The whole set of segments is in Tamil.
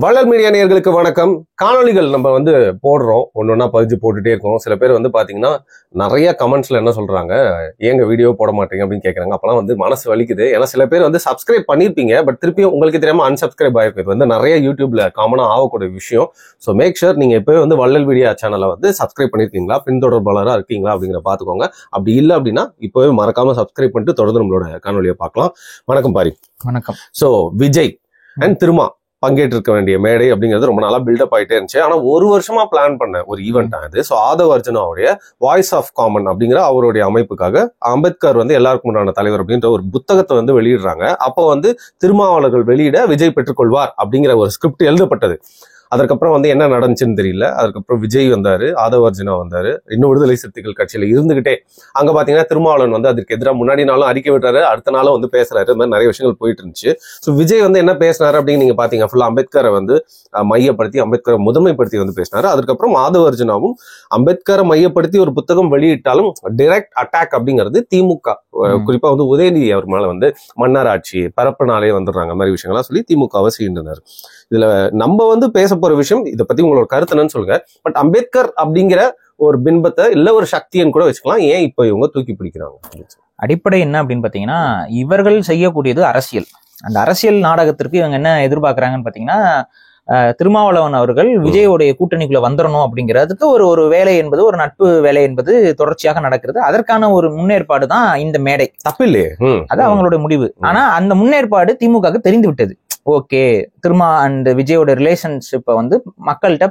வள்ளல் மீடியா நேயர்களுக்கு வணக்கம். காணொளிகள் நம்ம போடுறோம், ஒன்னொன்னா பதிஞ்சு போட்டுட்டே இருக்கோம். சில பேர் பாத்தீங்கன்னா நிறைய கமெண்ட்ஸ்ல என்ன சொல்றாங்க, ஏங்க வீடியோ போட மாட்டீங்க அப்படின்னு கேட்கறாங்க. அப்பெல்லாம் மனசு வலிக்குது. ஏன்னா சில பேர் சப்ஸ்கிரைப் பண்ணிருப்பீங்க, பட் திருப்பியும் உங்களுக்கு தெரியாம அன்சப்ஸ்கிரைப் ஆயிருக்கும். இது நிறைய யூடியூப்ல காமனா ஆகக்கூடிய விஷயம். ஸோ மேக் ஷூர் நீங்க எப்பவே வள்ளல் மீடியா சேனலை சப்ஸ்கிரைப் பண்ணிருக்கீங்களா, பின்தொடர்பாளரா இருக்கீங்களா அப்படிங்கிற பாத்துக்கோங்க. அப்படி இல்லை அப்படின்னா இப்பவே மறக்காம சப்ஸ்கிரைப் பண்ணிட்டு தொடர்ந்து நம்மளோட காணொலியை பார்க்கலாம். வணக்கம் பாரி. வணக்கம். ஸோ விஜய் அண்ட் திருமா பங்கேற்றிருக்க வேண்டிய மேடை அப்படிங்கிறது ரொம்ப நாளா பில்டப் ஆயிட்டே இருந்துச்சு. ஆனா ஒரு வருஷமா பிளான் பண்ண ஒரு ஈவெண்ட் ஆகுது. ஸோ ஆதவ் அர்ஜுனாவுடைய வாய்ஸ் ஆஃப் காமன் அப்படிங்கிற அவருடைய அமைப்புக்காக அம்பேத்கர் எல்லாருக்கும் முன்னாடி தலைவர் அப்படின்ற ஒரு புத்தகத்தை வெளியிடுறாங்க. அப்போ திருமாவளவர்கள் வெளியிட விஜய் பெற்றுக்கொள்வார் அப்படிங்கிற ஒரு ஸ்கிரிப்ட் எழுதப்பட்டது. அதற்கப்புறம் என்ன நடந்துச்சுன்னு தெரியல. அதுக்கப்புறம் விஜய் வந்தாரு, ஆதவ் அர்ஜுனா வந்தாரு, இன்னும் விடுதலை சிறுத்தைகள் கட்சியில இருந்துகிட்டே அங்க பாத்தீங்கன்னா திருமாவளவன் அதற்கு எதிராக முன்னாடி நாளும் அறிக்கை விட்டாரு, அடுத்த நாளும் பேசுறாரு. இந்த மாதிரி நிறைய விஷயங்கள் போயிட்டு இருந்துச்சு. ஸோ விஜய் என்ன பேசினாரு அப்படின்னு நீங்க பாத்தீங்க, ஃபுல்லா அம்பேத்கரை மையப்படுத்தி அம்பேத்கரை முதன்மைப்படுத்தி பேசினாரு. அதுக்கப்புறம் ஆதவ் அர்ஜுனாவும் அம்பேத்கரை மையப்படுத்தி ஒரு புத்தகம் வெளியிட்டாலும் டைரக்ட் அட்டாக் அப்படிங்கிறது திமுக, குறிப்பா உதயநிதி அவர் மேல மன்னர் ஆட்சி பரப்புனாலே வந்துடுறாங்க மாதிரி விஷயங்கள்லாம் சொல்லி திமுகவை சீண்டினார். இதுல நம்ம பேச போற விஷயம், இதை பத்தி உங்களோட கருத்து என்னன்னு சொல்லுங்க. பட் அம்பேத்கர் அப்படிங்கிற ஒரு பின்பத்தை இல்ல ஒரு சக்தின்னு கூட வச்சுக்கலாம், ஏன் இப்ப இவங்க தூக்கி பிடிக்கிறாங்க? அடிப்படை என்ன அப்படின்னு பாத்தீங்கன்னா, இவர்கள் செய்யக்கூடியது அரசியல். அந்த அரசியல் நாடகத்திற்கு இவங்க என்ன எதிர்பார்க்கறாங்கன்னு பாத்தீங்கன்னா, திருமாவளவன் அவர்கள் விஜயோடைய கூட்டணிக்குள்ள வந்துடணும் அப்படிங்கிறதுக்கு ஒரு வேலை என்பது, ஒரு நட்பு வேலை என்பது தொடர்ச்சியாக நடக்கிறது. அதற்கான ஒரு முன்னேற்பாடு தான் இந்த மேடை. தப்பில்லையே, அது அவங்களுடைய முடிவு. ஆனா அந்த முன்னேற்பாடு திமுகவுக்கு தெரிந்து விட்டது. ஓகே, திருமா அண்ட் விஜயோட ரிலேஷன்ஷிப்பை மக்கள்கிட்ட,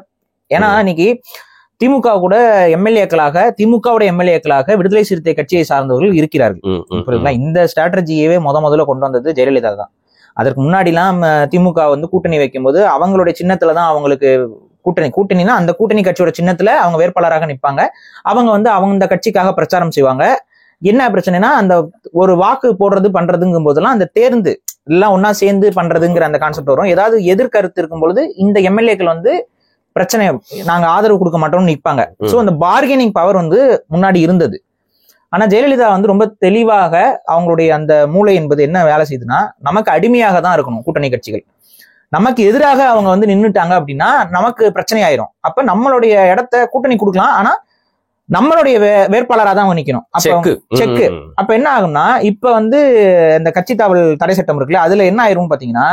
ஏன்னா இன்னைக்கு திமுக கூட எம்எல்ஏக்களாக, திமுகவோட எம்எல்ஏக்களாக விடுதலை சிறுத்தை கட்சியை சார்ந்தவர்கள் இருக்கிறார்கள். இந்த ஸ்ட்ராட்டஜியவே முதல்ல கொண்டு வந்தது ஜெயலலிதா தான். அதற்கு முன்னாடிலாம் திமுக கூட்டணி வைக்கும் போது அவங்களுடைய சின்னத்துலதான் அவங்களுக்கு கூட்டணினா அந்த கூட்டணி கட்சியோட சின்னத்துல அவங்க வேட்பாளராக நிற்பாங்க. அவங்க அவங்க கட்சிக்காக பிரச்சாரம் செய்வாங்க. என்ன பிரச்சனைனா, அந்த ஒரு வாக்கு போடுறது பண்றதுங்கும் போதெல்லாம் அந்த தேர்ந்து எல்லாம் ஒன்னா சேர்ந்து பண்றதுங்கிற அந்த கான்செப்ட் வரும். ஏதாவது எதிர்கருத்து இருக்கும் பொழுது இந்த எம்எல்ஏக்கள் பிரச்சனை, நாங்க ஆதரவு கொடுக்க மாட்டோம்னு நிற்பாங்க. ஸோ அந்த பார்கெனிங் பவர் முன்னாடி இருந்தது. ஆனா ஜெயலலிதா ரொம்ப தெளிவாக அவங்களுடைய அந்த மூளை என்பது என்ன வேலை செய்யுதுன்னா, நமக்கு அடிமையாக தான் இருக்கணும் கூட்டணி கட்சிகள். நமக்கு எதிராக அவங்க நின்றுட்டாங்க அப்படின்னா நமக்கு பிரச்சனை ஆயிரும். அப்ப நம்மளுடைய இடத்த கூட்டணி கொடுக்கலாம், ஆனா நம்மளுடைய வேட்பாளராக தான் அவங்க நிக்கணும். செக்கு. அப்ப என்ன ஆகும்னா, இப்ப இந்த கட்சி தாவல் தடை சட்டம் இருக்குல்ல, அதுல என்ன ஆயிரும் பாத்தீங்கன்னா,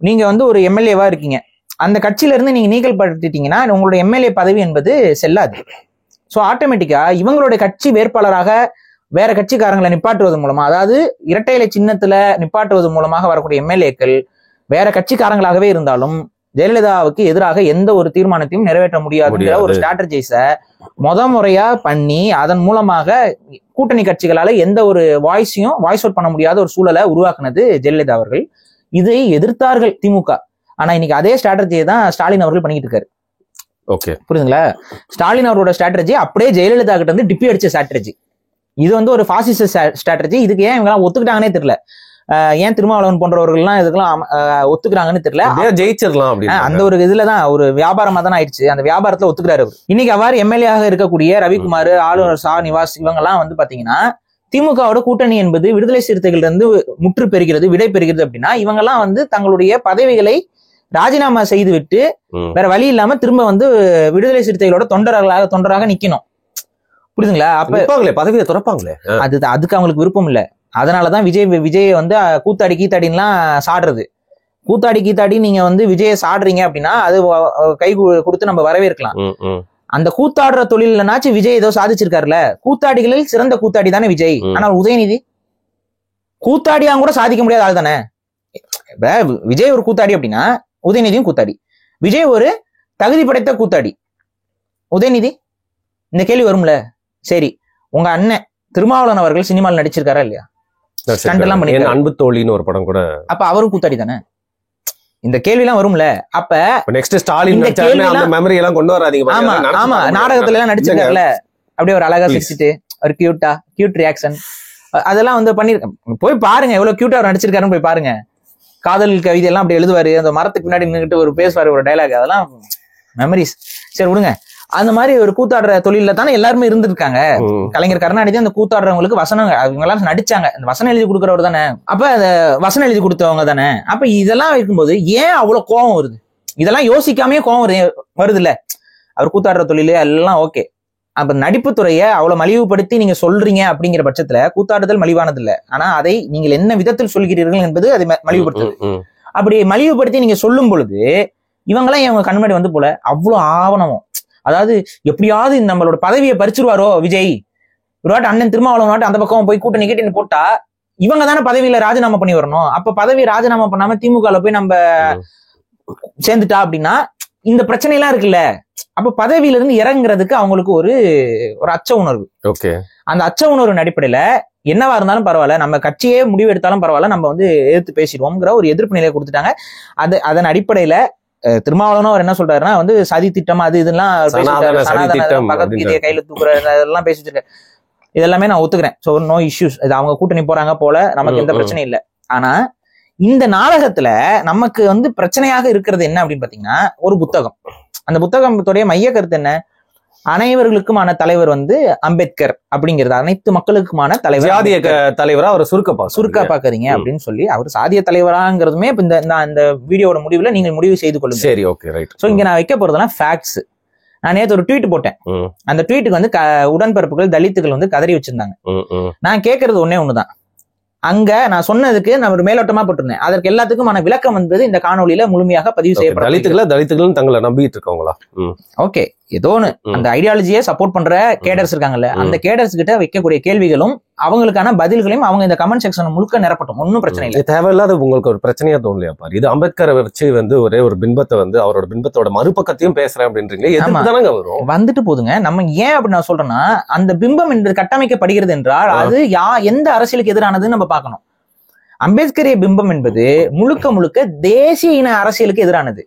நீங்க ஒரு எம்எல்ஏவா இருக்கீங்க, அந்த கட்சியில இருந்து நீங்க நீக்கல்படுத்திட்டீங்கன்னா உங்களுடைய எம்எல்ஏ பதவி என்பது செல்லாது. ஸோ ஆட்டோமேட்டிக்கா இவங்களுடைய கட்சி வேட்பாளராக வேற கட்சிக்காரங்களை நிப்பாட்டுவது மூலமா, அதாவது இரட்டை இலை சின்னத்துல நிப்பாட்டுவது மூலமாக வரக்கூடிய எம்எல்ஏக்கள் வேற கட்சிக்காரங்களாகவே இருந்தாலும் ஜெயலலிதாவுக்கு எதிராக எந்த ஒரு தீர்மானத்தையும் நிறைவேற்ற முடியாதுங்கிற ஒரு ஸ்ட்ராட்டஜிஸ முறையா பண்ணி, அதன் மூலமாக கூட்டணி கட்சிகளால எந்த ஒரு வாய்ஸ் அவுட் பண்ண முடியாத ஒரு சூழலை உருவாக்குனது ஜெயலலிதா அவர்கள். இதை எதிர்த்தார்கள் திமுக. ஆனா இன்னைக்கு அதே ஸ்ட்ராட்டஜியை தான் ஸ்டாலின் அவர்கள் பண்ணிட்டு இருக்காரு. ஓகே, புரியுதுங்களா? ஸ்டாலின் அவரோட ஸ்ட்ராட்டஜி அப்படியே ஜெயலலிதா கிட்ட டிப்பி அடிச்ச ஸ்ட்ராட்டஜி. இது ஒரு பாசிச ஸ்ட்ராட்டஜி. இதுக்கு ஏன் இவங்க ஒத்துக்கிட்டாங்கன்னே தெரியல. ஏன் திருமாவளவன் போன்றவர்கள்லாம் இதுக்கெல்லாம் ஒத்துக்கிறாங்கன்னு தெரியல. ஜெயிச்சிடலாம் அப்படின்னு அந்த ஒரு இதுலதான் ஒரு வியாபாரமா தான் ஆயிடுச்சு. அந்த வியாபாரத்துல ஒத்துக்கிறாரு. இன்னைக்கு அவ்வாறு எம்எல்ஏ ஆக இருக்கக்கூடிய ரவிக்குமார், ஆளுநர் சா நிவாஸ், இவங்க எல்லாம் பாத்தீங்கன்னா திமுகவோட கூட்டணி என்பது விடுதலை சிறுத்தைகள் இருந்து முற்று பெறுகிறது, விடை பெறுகிறது அப்படின்னா இவங்க எல்லாம் தங்களுடைய பதவிகளை ராஜினாமா செய்து விட்டு வேற வழி இல்லாம திரும்ப விடுதலை சிறுத்தைகளோட தொண்டராக நிக்கணும். புரியுதுங்களா? அப்ப பதவியை துறப்பாங்களே, அதுக்கு அவங்களுக்கு விருப்பம் இல்ல. அதனாலதான் விஜய் கூத்தாடி கீத்தாடின்லாம் சாடுறது. கூத்தாடி கீத்தாடி நீங்க விஜய சாடுறீங்க அப்படின்னா அது கை கொடுத்து நம்ம வரவேற்கலாம். அந்த கூத்தாடுற தொழில்னாச்சும் விஜய் ஏதோ சாதிச்சிருக்காருல்ல. கூத்தாடிகளில் சிறந்த கூத்தாடி தானே விஜய். ஆனால் உதயநிதி கூத்தாடியா கூட சாதிக்க முடியாத ஆள் தானே. விஜய் ஒரு கூத்தாடி அப்படின்னா உதயநிதியும் கூத்தாடி. விஜய் ஒரு தகுதி படைத்த கூத்தாடி, உதயநிதி? இந்த கேள்வி வரும்ல. சரி, உங்க அண்ணன் திருமாவளவன் அவர்கள் சினிமாவில் நடிச்சிருக்காரா இல்லையா? அன்பு தோழின்னு ஒரு படம் கூட. அப்ப அவரும் கூத்தாடி தானே. இந்த கேள்வி எல்லாம் வரும்ல. அப்ப நெக்ஸ்ட் ஸ்டாலின் மெமரி எல்லாம் கொண்டு வராதீங்க. ஆமா, நாடகத்துல எல்லாம் நடிச்சிருக்காருல்ல, அப்படியே ஒரு அழகா சிரிச்சுட்டு ஒரு கியூட் ரியாக்ஷன் அதெல்லாம் பண்ணிருக்கேன். போய் பாருங்க, எவ்வளவு கியூட்டா அவர் நடிச்சிருக்காருன்னு போய் பாருங்க. காதல் கவிதை எல்லாம் அப்படி எழுதுவாரு, அந்த மரத்துக்கு பின்னாடி நின்றுட்டு ஒரு பேசுவாரு, ஒரு டைலாக், அதெல்லாம் மெமரிஸ். சரி விடுங்க. அந்த மாதிரி ஒரு கூத்தாடுற தொழில தானே எல்லாருமே இருந்திருக்காங்க. கலைஞர் கருணாநிதி அந்த கூத்தாடுறவங்களுக்கு வசனம் அவங்க எல்லாம் நடிச்சாங்க. அந்த வசனம் எழுதி கொடுக்குறவர் தானே. அப்ப அந்த வசனம் எழுதி கொடுத்தவங்க தானே. அப்ப இதெல்லாம் இருக்கும்போது ஏன் அவ்வளவு கோபம் வருது? இதெல்லாம் யோசிக்காமே கோவம் வருது இல்ல. அவர் கூத்தாடுற தொழிலு எல்லாம் ஓகே, அப்ப நடிப்பு துறையை அவ்வளவு மலிவுபடுத்தி நீங்க சொல்றீங்க அப்படிங்கிற பட்சத்துல கூத்தாடுதல் மலிவானது இல்ல, ஆனா அதை நீங்கள் என்ன விதத்தில் சொல்கிறீர்கள் என்பது அதை மலிவுபடுத்துது. அப்படி மலிவுபடுத்தி நீங்க சொல்லும் பொழுது இவங்கெல்லாம் இவங்க கண்மணி வந்து போல அவ்வளவு ஆவணமும், அதாவது எப்படியாவது நம்மளோட பதவியை பறிச்சிருவாரோ விஜய், ஒரு வாட்டி அண்ணன் திருமாவளவன் அந்த பக்கம் போய் கூட்டணி கேட்டு போட்டா இவங்க தானே பதவியில ராஜினாமா பண்ணி வரணும். அப்ப பதவி ராஜினாமா பண்ணாம திமுகல போய் நம்ம சேர்ந்துட்டா அப்படின்னா இந்த பிரச்சனை எல்லாம் இருக்குல்ல. அப்ப பதவியில இருந்து இறங்குறதுக்கு அவங்களுக்கு ஒரு அச்ச உணர்வு. ஓகே, அந்த அச்ச உணர்வு அடிப்படையில என்னவா இருந்தாலும் பரவாயில்ல, நம்ம கட்சியே முடிவு எடுத்தாலும் பரவாயில்ல, நம்ம வந்து எதிர்த்து பேசிடுவோம்ங்கிற ஒரு எதிர்ப்பு நிலையை கொடுத்துட்டாங்க. அதன் அடிப்படையில திருமாவளவனும் அவர் என்ன சொல்றாருன்னா வந்து சதி திட்டம் அது இதெல்லாம் பகவத்கீதையை கையில தூக்குற இதெல்லாம் பேசி வச்சிருக்காரு. இதெல்லாமே நான் ஒத்துக்கிறேன். ஸோ நோ இஷ்யூஸ், இது அவங்க கூட்டணி போறாங்க போல, நமக்கு எந்த பிரச்சனையும் இல்லை. ஆனா இந்த நாடகத்துல நமக்கு வந்து பிரச்சனையாக இருக்கிறது என்ன அப்படின்னு பாத்தீங்கன்னா ஒரு புத்தகம். அந்த புத்தகத்துடைய மைய கருத்து என்ன, அனைவர்களுக்குமான தலைவர் வந்து அம்பேத்கர் அப்படிங்கிறது, அனைத்து மக்களுக்குமான தலைவர், சாதிய தலைவரா அவர் சுருக்க பாக்குறீங்க அப்படின்னு சொல்லி அவர் சாதிய தலைவராங்கிறதுமே இப்ப இந்த வீடியோட முடிவுல நீங்க முடிவு செய்து கொள்ளுங்க. சரி, ஓகே, ரைட். சோ இங்க நான் வைக்க போறதெல்லாம் ஃபேக்ட்ஸ். நான் நேற்று ஒரு ட்வீட் போட்டேன். அந்த ட்வீட்டுக்கு வந்து உடன்பிறப்புகள் தலித்துகள் வந்து கதறி வச்சிருந்தாங்க. நான் கேட்கறது ஒண்ணுதான், அங்க நான் சொன்னதுக்கு நான் ஒரு மேலோட்டமா போட்டிருந்தேன், அதற்கு எல்லாத்துக்குமான விளக்கம் என்பது இந்த காணொலியில முழுமையாக பதிவு செய்யப்படும். தலித்துகள் தங்களை நம்பிட்டு இருக்கவங்களா? ஓகே, ஏதோ ஒண்ணு அந்த ஐடியாலஜியை சப்போர்ட் பண்ற கேடர்ஸ் இருக்காங்கல்ல, அந்த கேடர்ஸ் கிட்ட வைக்கக்கூடிய கேள்விகளும் அவங்களுக்கான பதில்களையும் அவங்க இந்த கமெண்ட் செக்ஷன் முழுக்க நிரப்பட்டும், ஒன்னும் பிரச்சனை இல்லை. தேவையில்லாத உங்களுக்கு ஒரு பிரச்சனையா தோணலையா பாரு? இது அம்பேத்கரை வச்சு வந்து ஒரே ஒரு பிம்பத்தை வந்து அவரோட பிம்பத்தோட மறுபக்கத்தையும் பேசுறேன் அப்படின்றீங்க, வரும் வந்துட்டு போதுங்க. நம்ம ஏன் அப்படி நான் சொல்றேன்னா, அந்த பிம்பம் என்பது கட்டமைக்கப்படுகிறது என்றால் அது எந்த அரசியலுக்கு எதிரானதுன்னு நம்ம பார்க்கணும். அம்பேத்கரிய பிம்பம் என்பது முழுக்க தேசிய இன அரசியலுக்கு எதிரானது,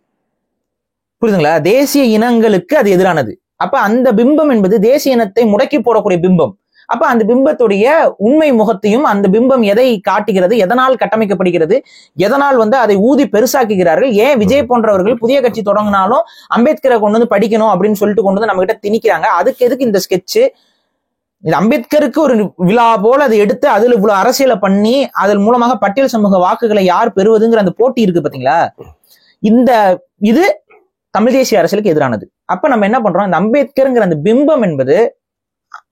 புரியுதுங்களா? தேசிய இனங்களுக்கு அது எதிரானது. அப்ப அந்த பிம்பம் என்பது தேசிய இனத்தை முடக்கி போடக்கூடிய பிம்பம். அப்ப அந்த பிம்பத்துடைய உண்மை முகத்தையும், அந்த பிம்பம் எதை காட்டுகிறது, எதனால் கட்டமைக்கப்படுகிறது, எதனால் வந்து அதை ஊதி பெருசாக்குகிறார்கள், ஏன் விஜய் போன்றவர்கள் புதிய கட்சி தொடங்கினாலும் அம்பேத்கரை கொண்டு வந்து படிக்கணும் அப்படின்னு சொல்லிட்டு கொண்டு வந்து நம்ம கிட்ட திணிக்கிறாங்க. அதுக்கு எதுக்கு இந்த ஸ்கெட்சு? இது அம்பேத்கருக்கு ஒரு விழா போல அதை எடுத்து அதுல இவ்வளவு அரசியலை பண்ணி அதன் மூலமாக பட்டியல் சமூக வாக்குகளை யார் பெறுவதுங்கிற அந்த போட்டி இருக்கு பாத்தீங்களா? இது தமிழ் தேசிய அரசியலுக்கு எதிரானது. அப்ப நம்ம என்ன பண்றோம், இந்த அம்பேத்கர்ங்கிற அந்த பிம்பம் என்பது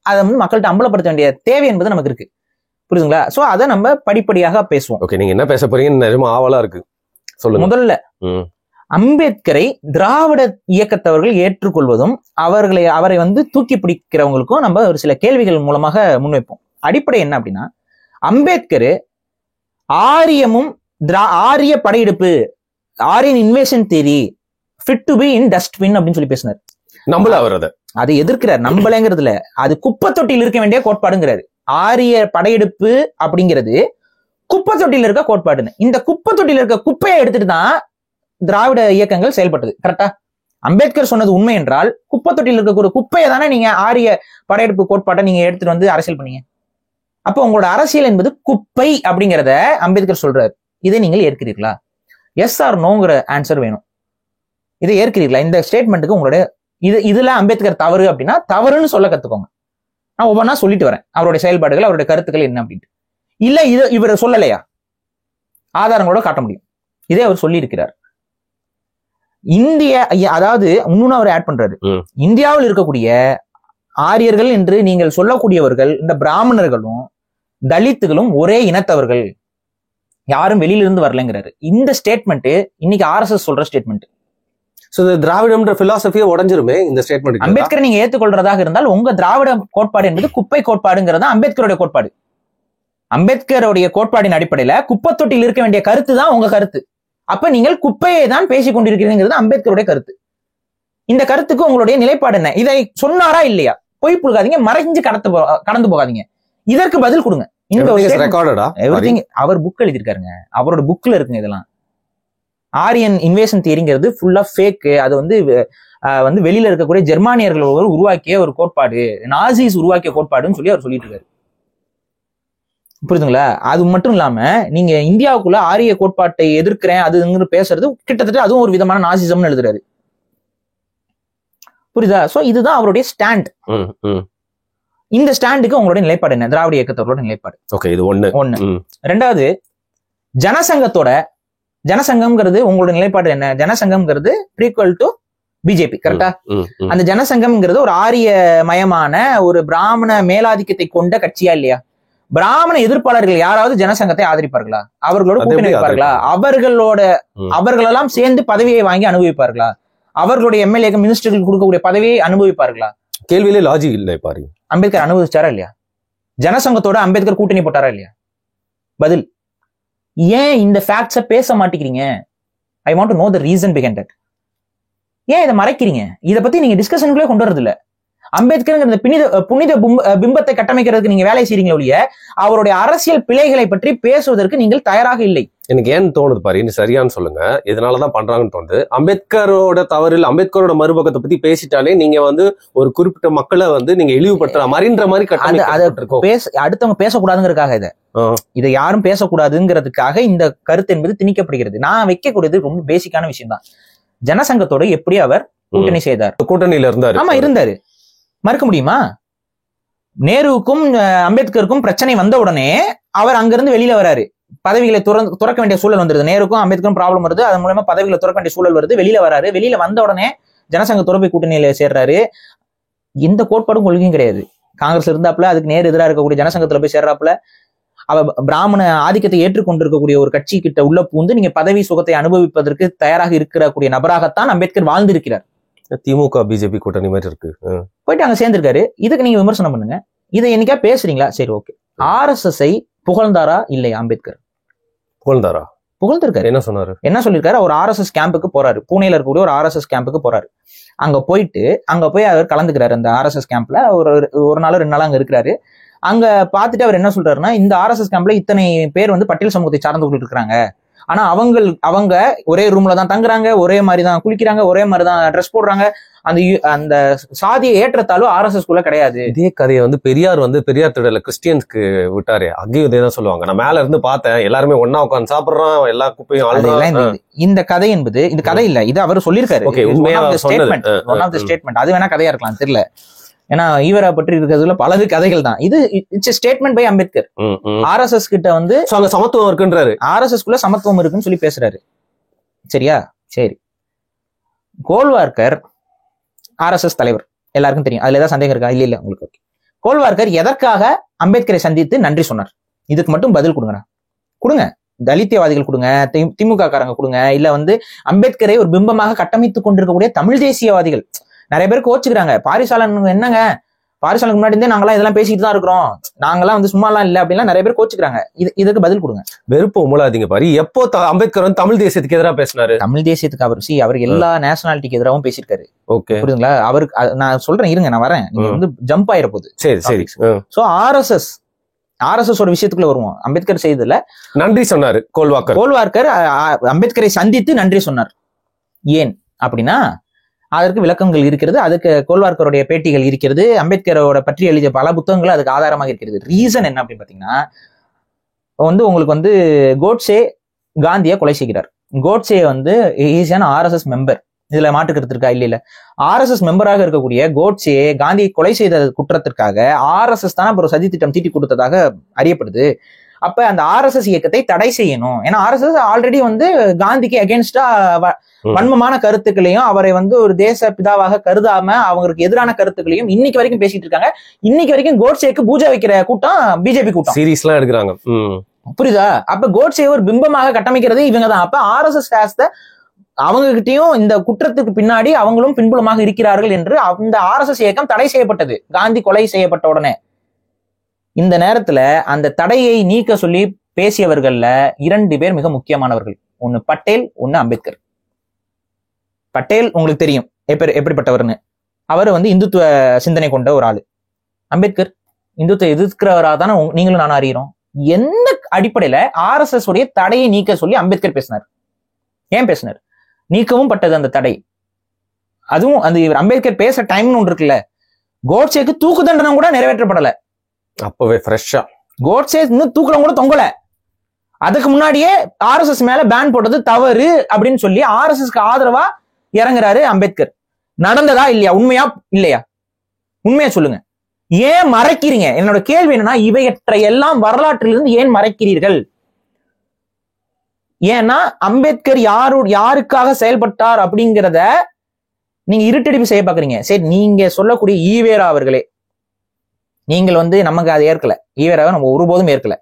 அதை வந்து மக்கள்கிட்ட அம்பலப்படுத்த வேண்டிய தேவை என்பது நமக்கு இருக்கு, புரியுதுங்களா? சோ அதை நம்ம படிப்படியாக பேசுவோம். ஓகே, நீங்க என்ன பேச போறீங்கன்னு நிஜமா ஆவலா இருக்கு, சொல்லுங்க. முதல்ல அம்பேத்கரை திராவிட இயக்கத்தவர்கள் ஏற்றுக்கொள்வதும் அவரை வந்து தூக்கி பிடிக்கிறவங்களுக்கும் நம்ம ஒரு சில கேள்விகள் மூலமாக முன்வைப்போம். அடிப்படை என்ன அப்படின்னா, அம்பேத்கர் ஆரியமும் ஆரிய படையெடுப்பு, Aryan invasion theory fit to be in dustbin அப்படின்னு சொல்லி பேசினார். நம்மள அவர் அதை எதிர்க்கிறார், நம்பலங்கிறதுல அது குப்பை தொட்டியில் இருக்க வேண்டிய கோட்பாடுங்கிறாரு. ஆரிய படையெடுப்பு அப்படிங்கிறது குப்பை தொட்டியில் இருக்க கோட்பாடுன்னு. இந்த குப்பை தொட்டியில் இருக்க குப்பையை எடுத்துட்டு தான் திராவிட இயக்கங்கள் செயல்பட்டது. கரெக்டா? அம்பேத்கர் சொன்னது உண்மை என்றால் குப்பை தொட்டியில் இருக்க ஒரு குப்பையை தானே நீங்க ஆரிய படையெடுப்பு கோட்பாட்டை நீங்க எடுத்துட்டு வந்து அரசியல் பண்ணீங்க. அப்போ உங்களோட அரசியல் என்பது குப்பை அப்படிங்கிறத அம்பேத்கர் சொல்றாரு. இதை நீங்கள் ஏற்கிறீர்களா? எஸ் ஆர் நோங்கிற ஆன்சர் வேணும். இதை ஏற்கிறீர்களா? இந்த ஸ்டேட்மெண்ட்டுக்கு உங்களுடைய இதுல அம்பேத்கர் தவறு அப்படின்னா தவறுன்னு சொல்ல கத்துக்கோங்க. நான் ஒவ்வொன்றா சொல்லிட்டு வரேன், அவருடைய செயல்பாடுகள், அவருடைய கருத்துக்கள் என்ன அப்படின்ட்டு. இல்ல இவர் சொல்லலையா? ஆதாரங்களோட காட்ட முடியும். இதே அவர் சொல்லி இருக்கிறார். அதாவது இன்னொன்னு அவர் ஆட் பண்றாரு, இந்தியாவில் இருக்கக்கூடிய ஆரியர்கள் என்று நீங்கள் சொல்லக்கூடியவர்கள், இந்த பிராமணர்களும் தலித்துகளும் ஒரே இனத்தவர்கள், யாரும் வெளியில இருந்து வரலங்கிறாரு. இந்த ஸ்டேட்மெண்ட் இன்னைக்கு RSS சொல்ற ஸ்டேட்மெண்ட். திராவிடம்ன்ற பிலாசபியே உடைஞ்சிருமே இந்த ஸ்டேட்மெண்ட். அம்பேத்கர் நீங்க ஏற்றுக்கொள்றதாக இருந்தால் உங்க திராவிட கோட்பாடு என்பது குப்பை கோட்பாடுங்கிறது அம்பேத்கருடைய கோட்பாடு. அம்பேத்கருடைய கோட்பாடின் அடிப்படையில குப்பை தொட்டியில் இருக்க வேண்டிய கருத்து தான் உங்க கருத்து. அப்ப நீங்கள் குப்பையை தான் பேசிக் கொண்டிருக்கிறீங்கிறது அம்பேத்கருடைய கருத்து. இந்த கருத்துக்கு உங்களுடைய நிலைப்பாடு என்ன? இதை சொன்னாரா இல்லையா? பொய் புழுகாதீங்க, மறைஞ்சு கடந்து போகாதீங்க. இதற்கு பதில் கொடுங்க. அவர் புக் எழுதியிருக்காருங்க, அவரோட புக்ல இருக்குங்க இதெல்லாம். ஆரியன் இன்வேஷன் தியரிங்கிறது ஃபுல்லா ஃபேக். அது வந்து வெளியில இருக்கக்கூடிய ஜெர்மானியர்கள் உருவாக்கிய ஒரு கோட்பாடு, நாசிஸ் உருவாக்கிய கோட்பாடுன்னு சொல்லி அவர் சொல்லிட்டு இருக்காரு, புரியுதுங்களா? அது மட்டும் இல்லாம நீங்க இந்தியாவுக்குள்ள ஆரிய கோட்பாட்டை எதிர்க்கிறேன் அதுங்கிற பேசுறது கிட்டத்தட்ட அதுவும் ஒரு விதமான நாசிசம்னு எழுதுறாரு, புரியுதா? சோ இதுதான் அவருடைய ஸ்டாண்ட். இந்த ஸ்டாண்டுக்கு உங்களுடைய நிலைப்பாடு என்ன? திராவிட இயக்கத்தோட நிலைப்பாடு. ஓகே, இது ஒண்ணு. ரெண்டாவது, ஜனசங்கம்ங்கிறது உங்களோட நிலைப்பாடு என்ன? ஜனசங்கம்ங்கிறது ப்ரீக்வல் டு பிஜேபி, கரெக்டா? அந்த ஜனசங்கம்ங்கிறது ஒரு ஆரிய மயமான ஒரு பிராமண மேலாதிக்கத்தை கொண்ட கட்சியா இல்லையா? பிராமண எதிர்ப்பாளர்கள் யாராவது ஜனசங்கத்தை ஆதரிப்பார்களா? அவர்களோட கூட்டணி வைப்பார்களா? அவர்களெல்லாம் சேர்ந்து பதவியை வாங்கி அனுபவிப்பார்களா? அவர்களுடைய எம்எல்ஏ மினிஸ்டர்கள் கொடுக்கக்கூடிய பதவியை அனுபவிப்பார்களா? கேள்வியிலே லாஜிக் இல்லை பாருங்க. அம்பேத்கர் அனுபவிச்சாரா இல்லையா? ஜனசங்கத்தோட அம்பேத்கர் கூட்டணி போட்டாரா இல்லையா? பதில். ஏன் இந்த ஃபேக்ட்ஸை பேச மாட்டேங்கிறீங்க? I want to know the reason behind that. ஏன் இதை மறைக்கிறீங்க? இதை பத்தி நீங்க டிஸ்கஷனுக்குள்ளே கொண்டு வரது இல்ல. அம்பேத்கர் புனித பிம்பத்தை கட்டமைக்கிறதுக்கு நீங்க வேலை செய்றீங்க ஒழிய அவருடைய அரசியல் பிழைகளை பற்றி பேசுவதற்கு நீங்கள் தயாராக இல்லை. எனக்கு ஏன் தோணுது பாரு, நீ சரியானு சொல்லுங்க, இதனாலதான் பண்றாங்கன்னு தோணுது. அம்பேத்கரோட தவறில் அம்பேத்கரோட மறுபக்கத்தை பத்தி பேசிட்டாலே நீங்க ஒரு குறிப்பிட்ட மக்களை நீங்க இழிவுபடுத்துற மாதிரின்ற மாதிரி அடுத்தவங்க பேசக்கூடாதுங்கிறதுக்காக இதை யாரும் பேசக்கூடாதுங்கிறதுக்காக இந்த கருத்து என்பது திணிக்கப்படுகிறது. நான் வைக்கக்கூடியது ரொம்ப பேசிக்கான விஷயம் தான். ஜனசங்கத்தோட எப்படி அவர் கூட்டணி செய்தார்? கூட்டணியில இருந்தாரு. ஆமா, இருந்தாரு. மறுக்க முடியுமா? நேருவுக்கும் அம்பேத்கருக்கும் பிரச்சனை வந்த உடனே அவர் அங்கிருந்து வெளியில வராரு. பதவிகளை துறக்க வேண்டிய சூழல் வந்துருது. நேருக்கும் அம்பேத்கரும் ப்ராப்ளம் வருது. அதன் மூலமா பதவிகளை துறக்க வேண்டிய சூழல் வருது. வெளியில வராரு. வெளியில வந்த உடனே ஜனசங்கத்தோட போய் கூட்டணியில சேர்றாரு. எந்த கோட்பாடும் கொள்கையும் கிடையாது. காங்கிரஸ் இருந்தாப்புல அதுக்கு நேர் எதிராக இருக்கக்கூடிய ஜனசங்கத்துல போய் சேர்றாப்புல. அவ பிராமண ஆதிக்கத்தை ஏற்றுக்கொண்டிருக்கக்கூடிய ஒரு கட்சி கிட்ட உள்ள பூந்து நீங்க பதவி சுகத்தை அனுபவிப்பதற்கு தயாராக இருக்கக்கூடிய நபராகத்தான் அம்பேத்கர் வாழ்ந்திருக்கிறார். திமுக பிஜேபி கூட்டணி மாதிரி இருக்கு. போயிட்டு அங்க சேர்ந்திருக்காரு. இதுக்கு நீங்க விமர்சனம் பண்ணுங்க. இதை என்னைக்கா பேசுறீங்களா? சரி, ஓகே. RSS-ஐ புகழ்ந்தாரா இல்லையா அம்பேத்கர்? புகழ்ந்திருக்காரு. என்ன சொன்னாரு? என்ன சொல்லியிருக்காரு? அவர் RSS கேம்புக்கு போறாரு. பூனேல இருக்கக்கூடிய ஒரு RSS கேம்புக்கு போறாரு. அங்க போய் அவர் கலந்துக்கிறாரு. அந்த RSS கேம்ப்ல ஒரு நாள் 2 நாள் அங்க இருக்கிறாரு. அங்க பாத்துட்டு அவர் என்ன சொல்றாருன்னா, இந்த RSS கேம்ப்ல இத்தனை பேர் பட்டியல் சமூகத்தை சார்ந்தவர்கள் இருக்கிறாங்க. ஆனா அவங்க ஒரே ரூம்ல தான் தங்குறாங்க, ஒரே மாதிரி தான் குளிக்கிறாங்க, ஒரே மாதிரி தான் ட்ரெஸ் போடுறாங்க. அந்த சாதிய ஏற்றத்தாலும் RSS குள்ள கிடையாது. இதே கதையை பெரியார் பெரியார் திடல கிறிஸ்டியன்ஸ்க்கு விட்டாரு. அங்கேயும் இதே தான் சொல்லுவாங்க. நான் மேல இருந்து பார்த்தேன், எல்லாருமே ஒன்னா உட்காந்து சாப்பிடுறான், எல்லா குப்பையும். இந்த கதை என்பது இது கதை இல்ல, இது அவர் சொல்லியிருக்காரு. One of the statement. அது வேணா கதையா இருக்கலாம், தெரியல. ஏன்னா ஈவரா பற்றி இருக்கிறதுல பலது கதைகள் தான். இது it's statement by Ambedkar. RSS கிட்ட சமத்துவம் இருக்குன்றாரு. RSS குள்ள சமத்துவம் இருக்குன்னு சொல்லி பேசுறாரு. சரியா? சரி. கோல்வார்கர் RSS தலைவர், எல்லாருக்கும் தெரியும். அதுல ஏதாவது சந்தேகம் இருக்கா? இல்ல உங்களுக்கு. ஓகே. கோல்வார்கர் எதற்காக அம்பேத்கரை சந்தித்து நன்றி சொன்னார்? இதுக்கு மட்டும் பதில் கொடுங்க. தலித்தியவாதிகள் கொடுங்க, திமுக காரங்க கொடுங்க, இல்ல அம்பேத்கரை ஒரு பிம்பமாக கட்டமைத்துக் கொண்டிருக்கக்கூடிய தமிழ் தேசியவாதிகள். நிறைய பேர் கோச்சுக்கிறாங்க. பாரிசாலன் என்னங்க, பாரிசாலனுக்கு முன்னாடி இருந்தே நாங்களாம் இதெல்லாம் பேசிட்டு தான் இருக்கிறோம், நாங்களாம் சும்மாலாம் இல்ல அப்படின்லாம் நிறைய பேர் கோச்சுக்கிறாங்க. இதுக்கு பதில் கொடுங்க. வெறுப்பு உமலாதீங்க பாரு. எப்போ அம்பேத்கர் தமிழ் தேசியத்துக்கு எதிராக பேசினாரு? தமிழ் தேசியத்துக்கு அவர் எல்லா நேஷனாலிட்டிக்கு எதிராகவும் பேசியிருக்காரு. ஓகே, புரியுதுங்களா? அவருக்கு நான் சொல்றேன், இருங்க, நான் வரேன். நீங்க ஜம்ப் ஆயிர போகுது. சரி. சோ RSS ஒரு விஷயத்துக்குள்ள வருவோம். அம்பேத்கர் செய்ததுல நன்றி சொன்னாரு கோல்வார்கர் அம்பேத்கரை சந்தித்து நன்றி சொன்னார். ஏன் அப்படின்னா அதற்கு விளக்கங்கள் இருக்கிறது. அதுக்கு கோல்வார்கருடைய பேட்டிகள் இருக்கிறது. அம்பேத்கரோட பற்றி எழுதிய பல புத்தகங்கள் அதுக்கு ஆதாரமாக இருக்கிறது. ரீசன் என்ன அப்படின்னு பாத்தீங்கன்னா, உங்களுக்கு கோட்சே காந்தியை கொலை செய்கிறார். கோட்சே ஈஸியான RSS மெம்பர். இதுல மாற்றுக்கிறது இருக்கா? இல்ல. RSS மெம்பராக இருக்கக்கூடிய கோட்சே காந்தியை கொலை செய்த குற்றத்திற்காக RSS தான் ஒரு சதி திட்டம் தீட்டி கொடுத்ததாக அறியப்படுது. அப்ப அந்த RSS இயக்கத்தை தடை செய்யணும். ஏன்னா RSS ஆல்ரெடி காந்திக்கு அகேன்ஸ்டா வன்மமான கருத்துக்களையும் அவரை ஒரு தேச பிதாவாக கருதாம அவங்களுக்கு எதிரான கருத்துக்களையும் இன்னைக்கு வரைக்கும் பேசிட்டு இருக்காங்க. இன்னைக்கு வரைக்கும் கோட்சேக்கு பூஜை வைக்கிற கூட்டம் பிஜேபி கூட்டம், சீரியஸ் எல்லாம் எடுக்கிறாங்க. புரியுதா? அப்ப கோட்சே ஒரு பிம்பமாக கட்டமைக்கிறது இவங்க தான். அப்ப RSS அவங்க கிட்டயும் இந்த குற்றத்துக்கு பின்னாடி அவங்களும் பின்புலமாக இருக்கிறார்கள் என்று அந்த RSS இயக்கம் தடை செய்யப்பட்டது காந்தி கொலை செய்யப்பட்ட உடனே. இந்த நேரத்துல அந்த தடையை நீக்க சொல்லி பேசியவர்கள்ல 2 பேர் மிக முக்கியமானவர்கள். ஒன்னு பட்டேல், ஒன்னு அம்பேத்கர். பட்டேல் உங்களுக்கு தெரியும் எப்படிப்பட்டவர்னு. அவர் இந்துத்துவ சிந்தனை கொண்ட ஒரு ஆளு. அம்பேத்கர் இந்துத்துவ எதிர்க்கிறவரா தானே நீங்களும் நானும் அறிகிறோம். எந்த அடிப்படையில RSS உடைய தடையை நீக்க சொல்லி அம்பேத்கர் பேசினார்? ஏன் பேசினார்? நீக்கவும் பட்டது அந்த தடை. அதுவும் அம்பேத்கர் பேச டைம்னு ஒன்று இருக்குல்ல. கோட்சேக்கு தூக்கு தண்டனை கூட நிறைவேற்றப்படல. அப்பவே ஃப்ரெஷ்ஷா கோட்சே இன்னும் தூக்குல கூட தொங்கல. அதுக்கு முன்னாடியே RSS மேல பேன் போட்டது தவறு அப்படின்னு சொல்லி RSSக்கு ஆதரவா இறங்குறாரு அம்பேத்கர். நடந்ததா இல்லையா? உண்மையா இல்லையா? உண்மையா சொல்லுங்க. ஏன் மறைக்கிறீங்க? என்னோட கேள்வி என்னன்னா, இவையற்ற எல்லாம் வரலாற்றிலிருந்து ஏன் மறைக்கிறீர்கள்? ஏன்னா அம்பேத்கர் யாருக்காக செயல்பட்டார் அப்படிங்கிறத நீங்க இருட்டடிப்பு செய்ய பாக்குறீங்க. சரி, நீங்க சொல்லக்கூடிய ஈவேரா அவர்களே, நீங்கள் நமக்கு அதை ஏற்கல, ஈவேராவை நம்ம ஒருபோதும் ஏற்கல.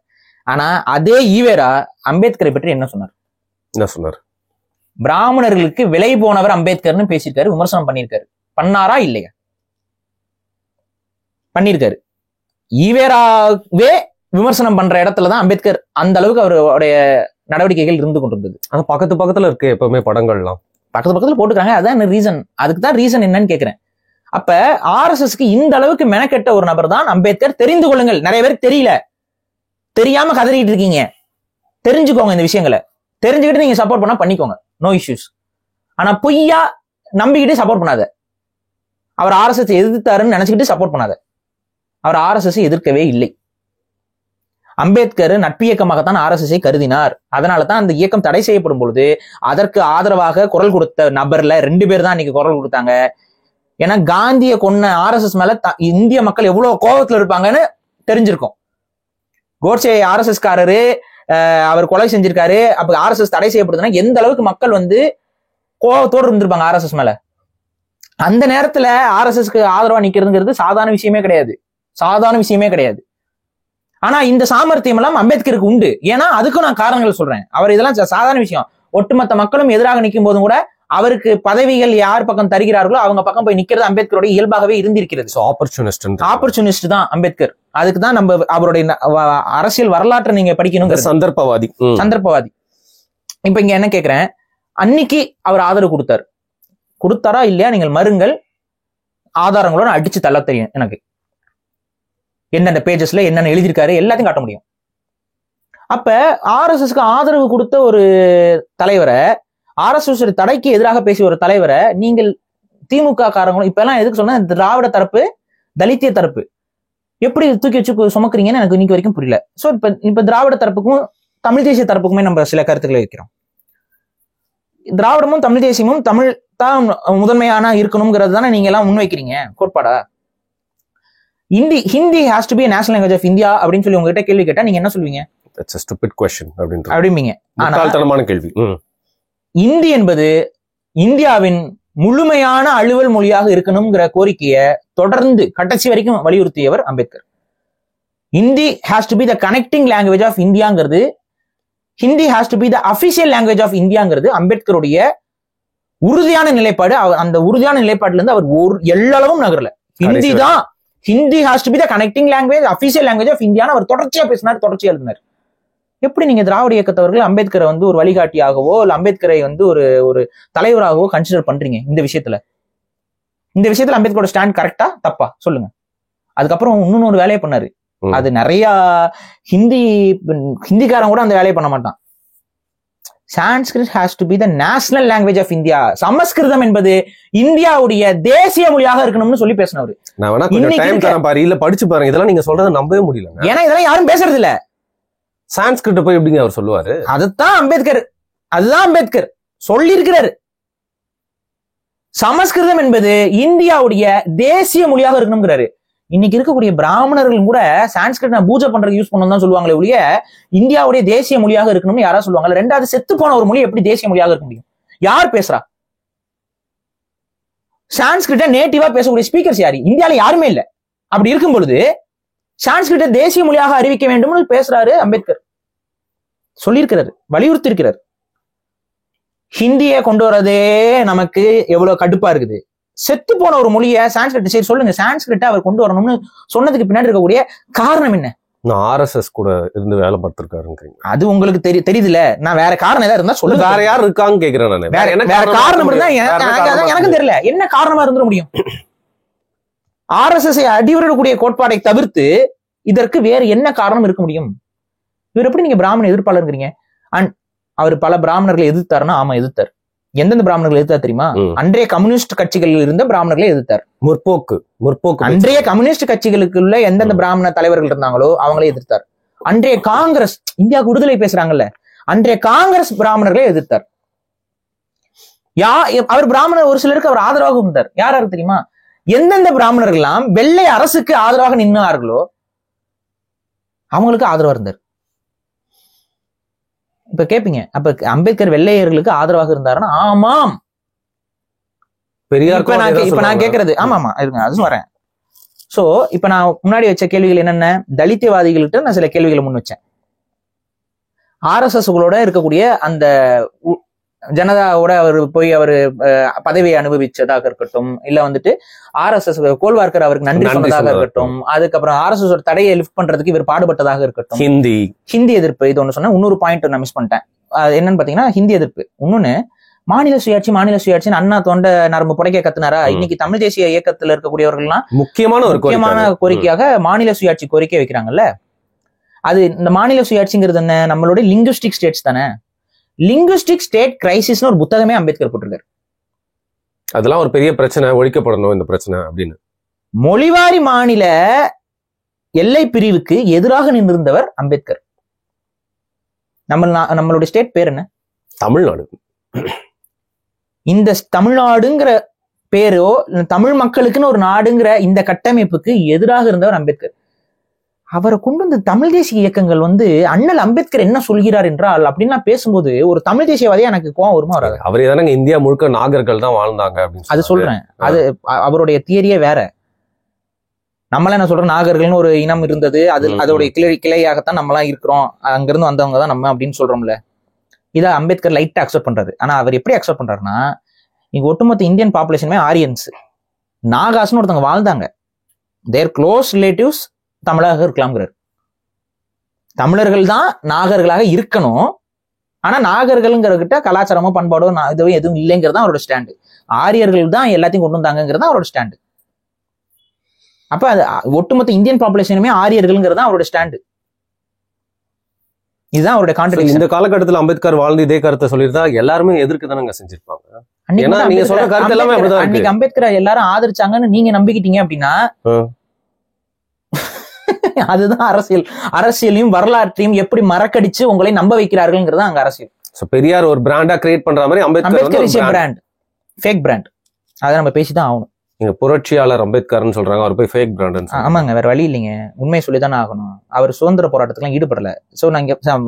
ஆனா அதே ஈவேரா அம்பேத்கரை பற்றி என்ன சொன்னார்? பிராமணர்களுக்கு விலை போனவர் அம்பேத்கர்னு பேசியிருக்காரு, விமர்சனம் பண்ணியிருக்காரு. பண்ணாரா இல்லையா? பண்ணியிருக்காரு. ஈவேராவே விமர்சனம் பண்ற இடத்துலதான் அம்பேத்கர் அந்த அளவுக்கு அவருடைய நடவடிக்கைகள் இருந்து கொண்டிருந்தது. அது பக்கத்துல இருக்கு எப்பவுமே படங்கள்லாம் பக்கத்துல போட்டுக்கிறாங்க. அதான் ரீசன். அதுக்கு தான் ரீசன் என்னன்னு கேக்குறேன். அப்ப ஆர்எஸ்எஸ்க்கு இந்த அளவுக்கு மெனக்கெட்ட ஒரு நபர் தான் அம்பேத்கர். தெரிந்து கொள்ளுங்கள். நிறைய பேருக்கு தெரியல, தெரியாம கதறிட்டு இருக்கீங்க. தெரிஞ்சுக்கோங்க இந்த விஷயங்களை. தெரிஞ்சுக்கிட்டு நீங்க சப்போர்ட் பண்ணா பண்ணிக்கோங்க, நோ இஷ்யூஸ். ஆனா பொய்யா நம்பிக்கிட்டு சப்போர்ட் பண்ணாத. அவர் ஆர்எஸ்எஸ் எதிர்த்தாருன்னு நினைச்சுக்கிட்டு சப்போர்ட் பண்ணாத. அவர் ஆர்எஸ்எஸ் எதிர்க்கவே இல்லை. அம்பேத்கர் நட்பு இயக்கமாகத்தான் ஆர்எஸ்எஸ்ஐ கருதினார். அதனாலதான் அந்த இயக்கம் தடை செய்யப்படும் பொழுது அதற்கு ஆதரவாக குரல் கொடுத்த நபர்ல 2 பேர் தான் இன்னைக்கு குரல் கொடுத்தாங்க. ஏன்னா காந்திய கொன்ன ஆர்எஸ்எஸ் மேல இந்திய மக்கள் எவ்வளவு கோபத்துல இருப்பாங்கன்னு தெரிஞ்சிருக்கும். கோட்சே ஆர்எஸ்எஸ் காரரு, அவர் கொலை செஞ்சிருக்காரு, அப்ப ஆர்எஸ்எஸ் தடை செய்யப்படுதுன்னா எந்த அளவுக்கு மக்கள் கோபத்தோடு இருந்திருப்பாங்க ஆர்எஸ்எஸ் மேல. அந்த நேரத்துல ஆர்எஸ்எஸ்க்கு ஆதரவா நிக்கிறதுங்கிறது சாதாரண விஷயமே கிடையாது. ஆனா இந்த சாமர்த்தியம் எல்லாம் அம்பேத்கருக்கு உண்டு. ஏன்னா அதுக்கும் நான் காரணங்கள் சொல்றேன். அவர் இதெல்லாம் சாதாரண விஷயம். ஒட்டுமொத்த மக்களும் எதிராக நிற்கும் போதும் கூட அவருக்கு பதவிகள் யார் பக்கம் தருகிறார்களோ அவங்க பக்கம் போய் நிக்கிறது அம்பேத்கருடைய இயல்பாகவே இருந்திருக்கிறது. ஆப்பர்ச்சுனிஸ்ட் தான் அம்பேத்கர். அதுக்கு தான் நம்ம அவருடைய அரசியல் வரலாற்றை நீங்க படிக்கணும். சந்தர்ப்பவாதி. இப்ப இங்க என்ன கேக்குறேன், அன்னைக்கு அவர் ஆதரவு கொடுத்தாரா இல்லையா நீங்கள் மறுங்கள். ஆதாரங்களோட அடிச்சு தள்ள தெரியும் எனக்கு. என்னென்ன பேஜஸ்ல என்னென்ன எழுதியிருக்காரு எல்லாத்தையும் காட்ட முடியும். அப்ப ஆர்எஸ்எஸ்க்கு ஆதரவு கொடுத்த ஒரு தலைவரை, ஆர்எஸ்எஸ் தடைக்கு எதிராக பேசிய ஒரு தலைவரை நீங்கள் திமுக காரங்களும் இப்ப எல்லாம் எதுக்கு சொன்னா திராவிட தரப்பு, தலித்திய தரப்பு எப்படி தூக்கி வச்சு சுமக்குறீங்கன்னு எனக்கு இன்னைக்கு வரைக்கும் புரியல. சோ இப்ப திராவிட தரப்புக்கும் தமிழ் தேசிய தரப்புக்குமே நம்ம சில கருத்துக்களை வைக்கிறோம். திராவிடமும் தமிழ் தேசியமும் தமிழ் தான் முதன்மையான இருக்கணும்ங்கிறது தானே நீங்க எல்லாம் முன்வைக்கிறீங்க கோட்பாடா? Hindi has to be national language of India அப்படின்னு சொல்லி உங்ககிட்ட கேள்வி கேட்டா நீங்க என்ன சொல்லுவீங்க? அப்படிம்பீங்க. கேள்வி. இந்தி என்பது இந்தியாவின் முழுமையான அலுவல் மொழியாக இருக்கணுங்கிற கோரிக்கையை தொடர்ந்து கடைசி வரைக்கும் வலியுறுத்தியவர் Ambedkar. Hindi has to be the connecting language of இந்தியாங்கிறது, Hindi has to be the official language of இந்தியாங்கிறது அம்பேத்கருடைய உறுதியான நிலைப்பாடு. அந்த உறுதியான நிலைப்பாட்டுல இருந்து அவர் எல்லளவும் நகரல. Hindi has to be the connecting language, official language of இந்தியான்னு அவர் தொடர்ச்சியா பேசினார், தொடர்ச்சியா எழுதினார். எப்படி நீங்க திராவிட இயக்கத்தவர்கள் அம்பேத்கரை ஒரு வழிகாட்டியாகவோ இல்ல அம்பேத்கரை ஒரு தலைவராகவோ கன்சிடர் பண்றீங்க? இந்த விஷயத்துல அம்பேத்கரோட ஸ்டாண்ட் கரெக்டா தப்பா சொல்லுங்க. அதுக்கப்புறம் இன்னொரு வேலையை பண்ணாரு. அது நிறைய ஹிந்திக்காரன் கூட அந்த வேலையை பண்ண மாட்டான். Sanskrit has to be the national language of India. சமஸ்கிருதம் என்பது இந்தியாவுடைய தேசிய மொழியாக இருக்கணும்னு சொல்லி பேசினவர். படிச்சு பாருங்க, இதெல்லாம் நீங்க சொல்றதை நம்பவே முடியல. ஏன்னா இதெல்லாம் யாரும் பேசுறது இல்ல. சான்ஸ்கிரிட் போய் எப்படிங்க அவர் சொல்லுவாரு? அதுதான் அம்பேத்கர் சொல்லி இருக்கிறாரு. சமஸ்கிருதம் என்பது இந்தியாவுடைய தேசிய மொழியாக இருக்கணும்ங்கிறாரு. இன்னைக்கு இருக்கக்கூடிய பிராமணர்கள் கூட சான்ஸ்கிரிட் பூஜை பண்றதுக்கு யூஸ் பண்ணணும் தான் சொல்லுவாங்களே ஒழிய இந்தியாவுடைய தேசிய மொழியாக இருக்கணும்னு யாரா சொல்லுவாங்க? ரெண்டாவது, செத்து போன ஒரு மொழி எப்படி தேசிய மொழியாக இருக்க முடியும்? யார் பேசுறா? சான்ஸ்கிரிட்ட நேட்டிவா பேசக்கூடிய ஸ்பீக்கர்ஸ் யாரு? இந்தியால யாருமே இல்ல. அப்படி இருக்கும் பொழுது சான்ஸ்கிரிட்ட தேசிய மொழியாக அறிவிக்க வேண்டும் பேசுறாரு அம்பேத்கர். சொல்லியிருக்கிறாரு, வலியுறுத்தி இருக்கிறார். ஹிந்தியை கொண்டு வரதே நமக்கு எவ்வளவு கடுப்பா இருக்குது. செத்து போன ஒரு மொழியை சான்ஸ்கிரிட், சரி சொல்லுங்க, சான்ஸ்கிரிட்ட அவர் கொண்டு வரணும்னு சொன்னதுக்கு பின்னாடி இருக்கக்கூடிய காரணம் என்ன? ஆர்எஸ்எஸ் கூட இருந்து வேலை பார்த்திருக்காரு. அது உங்களுக்கு தெரியுதுல. நான் வேற காரணம் ஏதாவது இருந்தா சொல்லுங்க. வேற யார் இருக்கான்னு கேக்குறேன் நான். வேற காரணம் இருந்தா எனக்கும் தெரியல என்ன காரணமா இருந்துட முடியும். ஆர்எஸ்எஸ் அடிவரக்கூடிய கோட்பாடை தவிர்த்து இதற்கு வேற என்ன காரணம் இருக்க முடியும்? இவர் எப்படி நீங்க பிராமண எதிர்ப்பாளருங்கிறீங்க? அண்ட் அவர் பல பிராமணர்களை எதிர்த்தாருன்னா, ஆமா எதிர்த்தார். எந்தெந்த பிராமணர்கள் எதிர்த்தார் தெரியுமா? அன்றைய கம்யூனிஸ்ட் கட்சிகளில் இருந்த பிராமணர்களை எதிர்த்தார். முற்போக்கு அன்றைய கம்யூனிஸ்ட் கட்சிகளுக்குள்ள எந்தெந்த பிராமண தலைவர்கள் இருந்தாங்களோ அவங்களே எதிர்த்தார். அன்றைய காங்கிரஸ், இந்தியாவுக்கு விடுதலை பேசுறாங்கல்ல, அன்றைய காங்கிரஸ் பிராமணர்களை எதிர்த்தார். அவர் பிராமணர் ஒரு சிலருக்கு அவர் ஆதரவாக இருந்தார். யாராருக்கு தெரியுமா? எந்தெந்த பிராமணர்கள் எல்லாம் வெள்ளை அரசுக்கு ஆதரவாக நின்றார்களோ அவங்களுக்கு ஆதரவா இருந்தார். இப்ப கேப்பீங்க, அப்ப அம்பேத்கர் வெள்ளையர்களுக்கு ஆதரவாக இருந்தாருன்னா ஆமாம். பெரியார் இப்ப நான் கேக்குறது ஆமா இருங்க, அதுவும் வரேன். சோ இப்ப நான் முன்னாடி வச்ச கேள்விகள் என்னென்ன, தலித்தவாதிகள்கிட்ட நான் சில கேள்விகளை முன் வச்சேன். RSS இருக்கக்கூடிய அந்த ஜனதாவோட அவர் போய் அவரு பதவியை அனுபவிச்சதாக இருக்கட்டும், இல்ல வந்துட்டு RSS கோல்வார்கர் அவருக்கு நன்றி சொன்னதாக இருக்கட்டும், அதுக்கப்புறம் RSS தடையை லிஃப்ட் பண்றதுக்கு இவர் பாடுபட்டதாக இருக்கட்டும், ஹிந்தி எதிர்ப்பு, இது ஒண்ணு சொன்னா. இன்னொரு பாயிண்ட் நான் மிஸ் பண்ணிட்டேன். என்னன்னு பாத்தீங்கன்னா ஹிந்தி எதிர்ப்பு. இன்னொன்னு மாநில சுயாட்சின்னு அண்ணா தொண்ட நரம்பு புடைக்க கத்துனாரா? இன்னைக்கு தமிழ் தேசிய இயக்கத்துல இருக்கக்கூடியவர்கள்லாம் முக்கியமான கோரிக்கையாக மாநில சுயாட்சி கோரிக்கை வைக்கிறாங்கல்ல. அது இந்த மாநில சுயாட்சிங்கிறது என்ன, நம்மளுடைய லிங்குஸ்டிக் ஸ்டேட்ஸ் தானே. லிங்குஸ்டிக் ஸ்டேட் கிரைசிஸ்னு ஒரு புத்தகமே அம்பேத்கர் போட்டிருக்காரு. அதெல்லாம் ஒரு பெரிய பிரச்சனை, ஒழிக்கப்படணும் இந்த பிரச்சனை அப்படின்னு. மொழிவாரி மாநில எல்லை பிரிவுக்கு எதிராக நின்றிருந்தவர் அம்பேத்கர். நம்மளுடைய ஸ்டேட் பேர் என்ன? தமிழ்நாடு. இந்த தமிழ்நாடுங்கிற பேரோ தமிழ் மக்களுக்குன்னு ஒரு நாடுங்கிற இந்த கட்டமைப்புக்கு எதிராக இருந்தவர் அம்பேத்கர். அவரை கொண்டு வந்து தமிழ் தேசிய இயக்கங்கள் அண்ணல் அம்பேத்கர் என்ன சொல்கிறார் என்றால் அப்படின்னு பேசும்போது ஒரு தமிழ் தேசியவாதியா எனக்கு கோவம் வருமா வராது? அவரே தானே இந்தியா முழுக்க நாகர்கள் தான் வாழ்ந்தாங்க அப்படின்னு அது சொல்றேன். அது அவருடைய தியரியே வேற. நம்மள என்ன சொல்றோம், நாகர்கள்னு ஒரு இனம் இருந்தது, அதோடைய கிளையாகத்தான் நம்மளாம் இருக்கிறோம், அங்கிருந்து வந்தவங்க தான் நம்ம அப்படின்னு சொல்றோம்ல. இதை அம்பேத்கர் லைட்டா அக்செப்ட் பண்றாரு. ஆனா அவர் எப்படி அக்செப்ட் பண்றாருன்னா, இங்க ஒட்டுமொத்த இந்தியன் பாப்புலேஷனுமே ஆரியன்ஸ், நாகாஸ்னு ஒருத்தவங்க வாழ்ந்தாங்க, தேர் க்ளோஸ் ரிலேட்டிவ்ஸ் தமிழாக இருக்கலாம்ங்கிறார். தமிழர்கள் தான் நாகர்களாக இருக்கணும், ஆனா நாகர்கள்ங்கிறகிட்ட கலாச்சாரமோ பண்பாடோ இதுவும் எதுவும் இல்லைங்கிறது அவரோட ஸ்டாண்டு. ஆரியர்கள் தான் எல்லாத்தையும் கொண்டு வந்தாங்கிறது அவரோட ஸ்டாண்டு. அப்ப அது ஒட்டுமொத்த இந்தியன் பாப்புலேஷனுமே ஆரியர்கள்ங்கிறது அவரோட ஸ்டாண்டு. இதுதான் அவருடைய கான்ட்ரிபியூஷன். இந்த காலகட்டத்தில் அம்பேத்கர் வாழ்ந்து இதே கருத்தை சொல்லியிருந்தா எல்லாருமே எதிர்க்கு தானங்க செஞ்சிருப்பாங்க. நீங்க சொன்ன கருத்து எல்லாமே அப்படிதான். அன்னைக்கு அம்பேத்கர் எல்லாரும் ஆதரிச்சாங்கன்னு நீங்க நம்பிக்கிட்டீங்க அப்படின்னா அதுதான் அரசியல். அரசியலையும் வரலாற்றையும் எப்படி மறக்கடிச்சு உங்களை நம்ப வைக்கிறார்கள் அங்க அரசியல். பெரியார் ஒரு பிராண்டா கிரியேட் பண்ற மாதிரி Ambedkar is a brand, fake brand. அதை நம்ம பேசிதான் ஆகணும். நீங்க புரட்சியாளர் அம்பேத்கர்னு சொல்றாங்க, அவர் போய் ஃபேக் பிராண்ட். ஆமாங்க, வேற வழி இல்லைங்க. உண்மையை சொல்லிதானே ஆகணும். அவர் சுதந்திர போராட்டத்துக்குலாம் ஈடுபடல. சோ நான்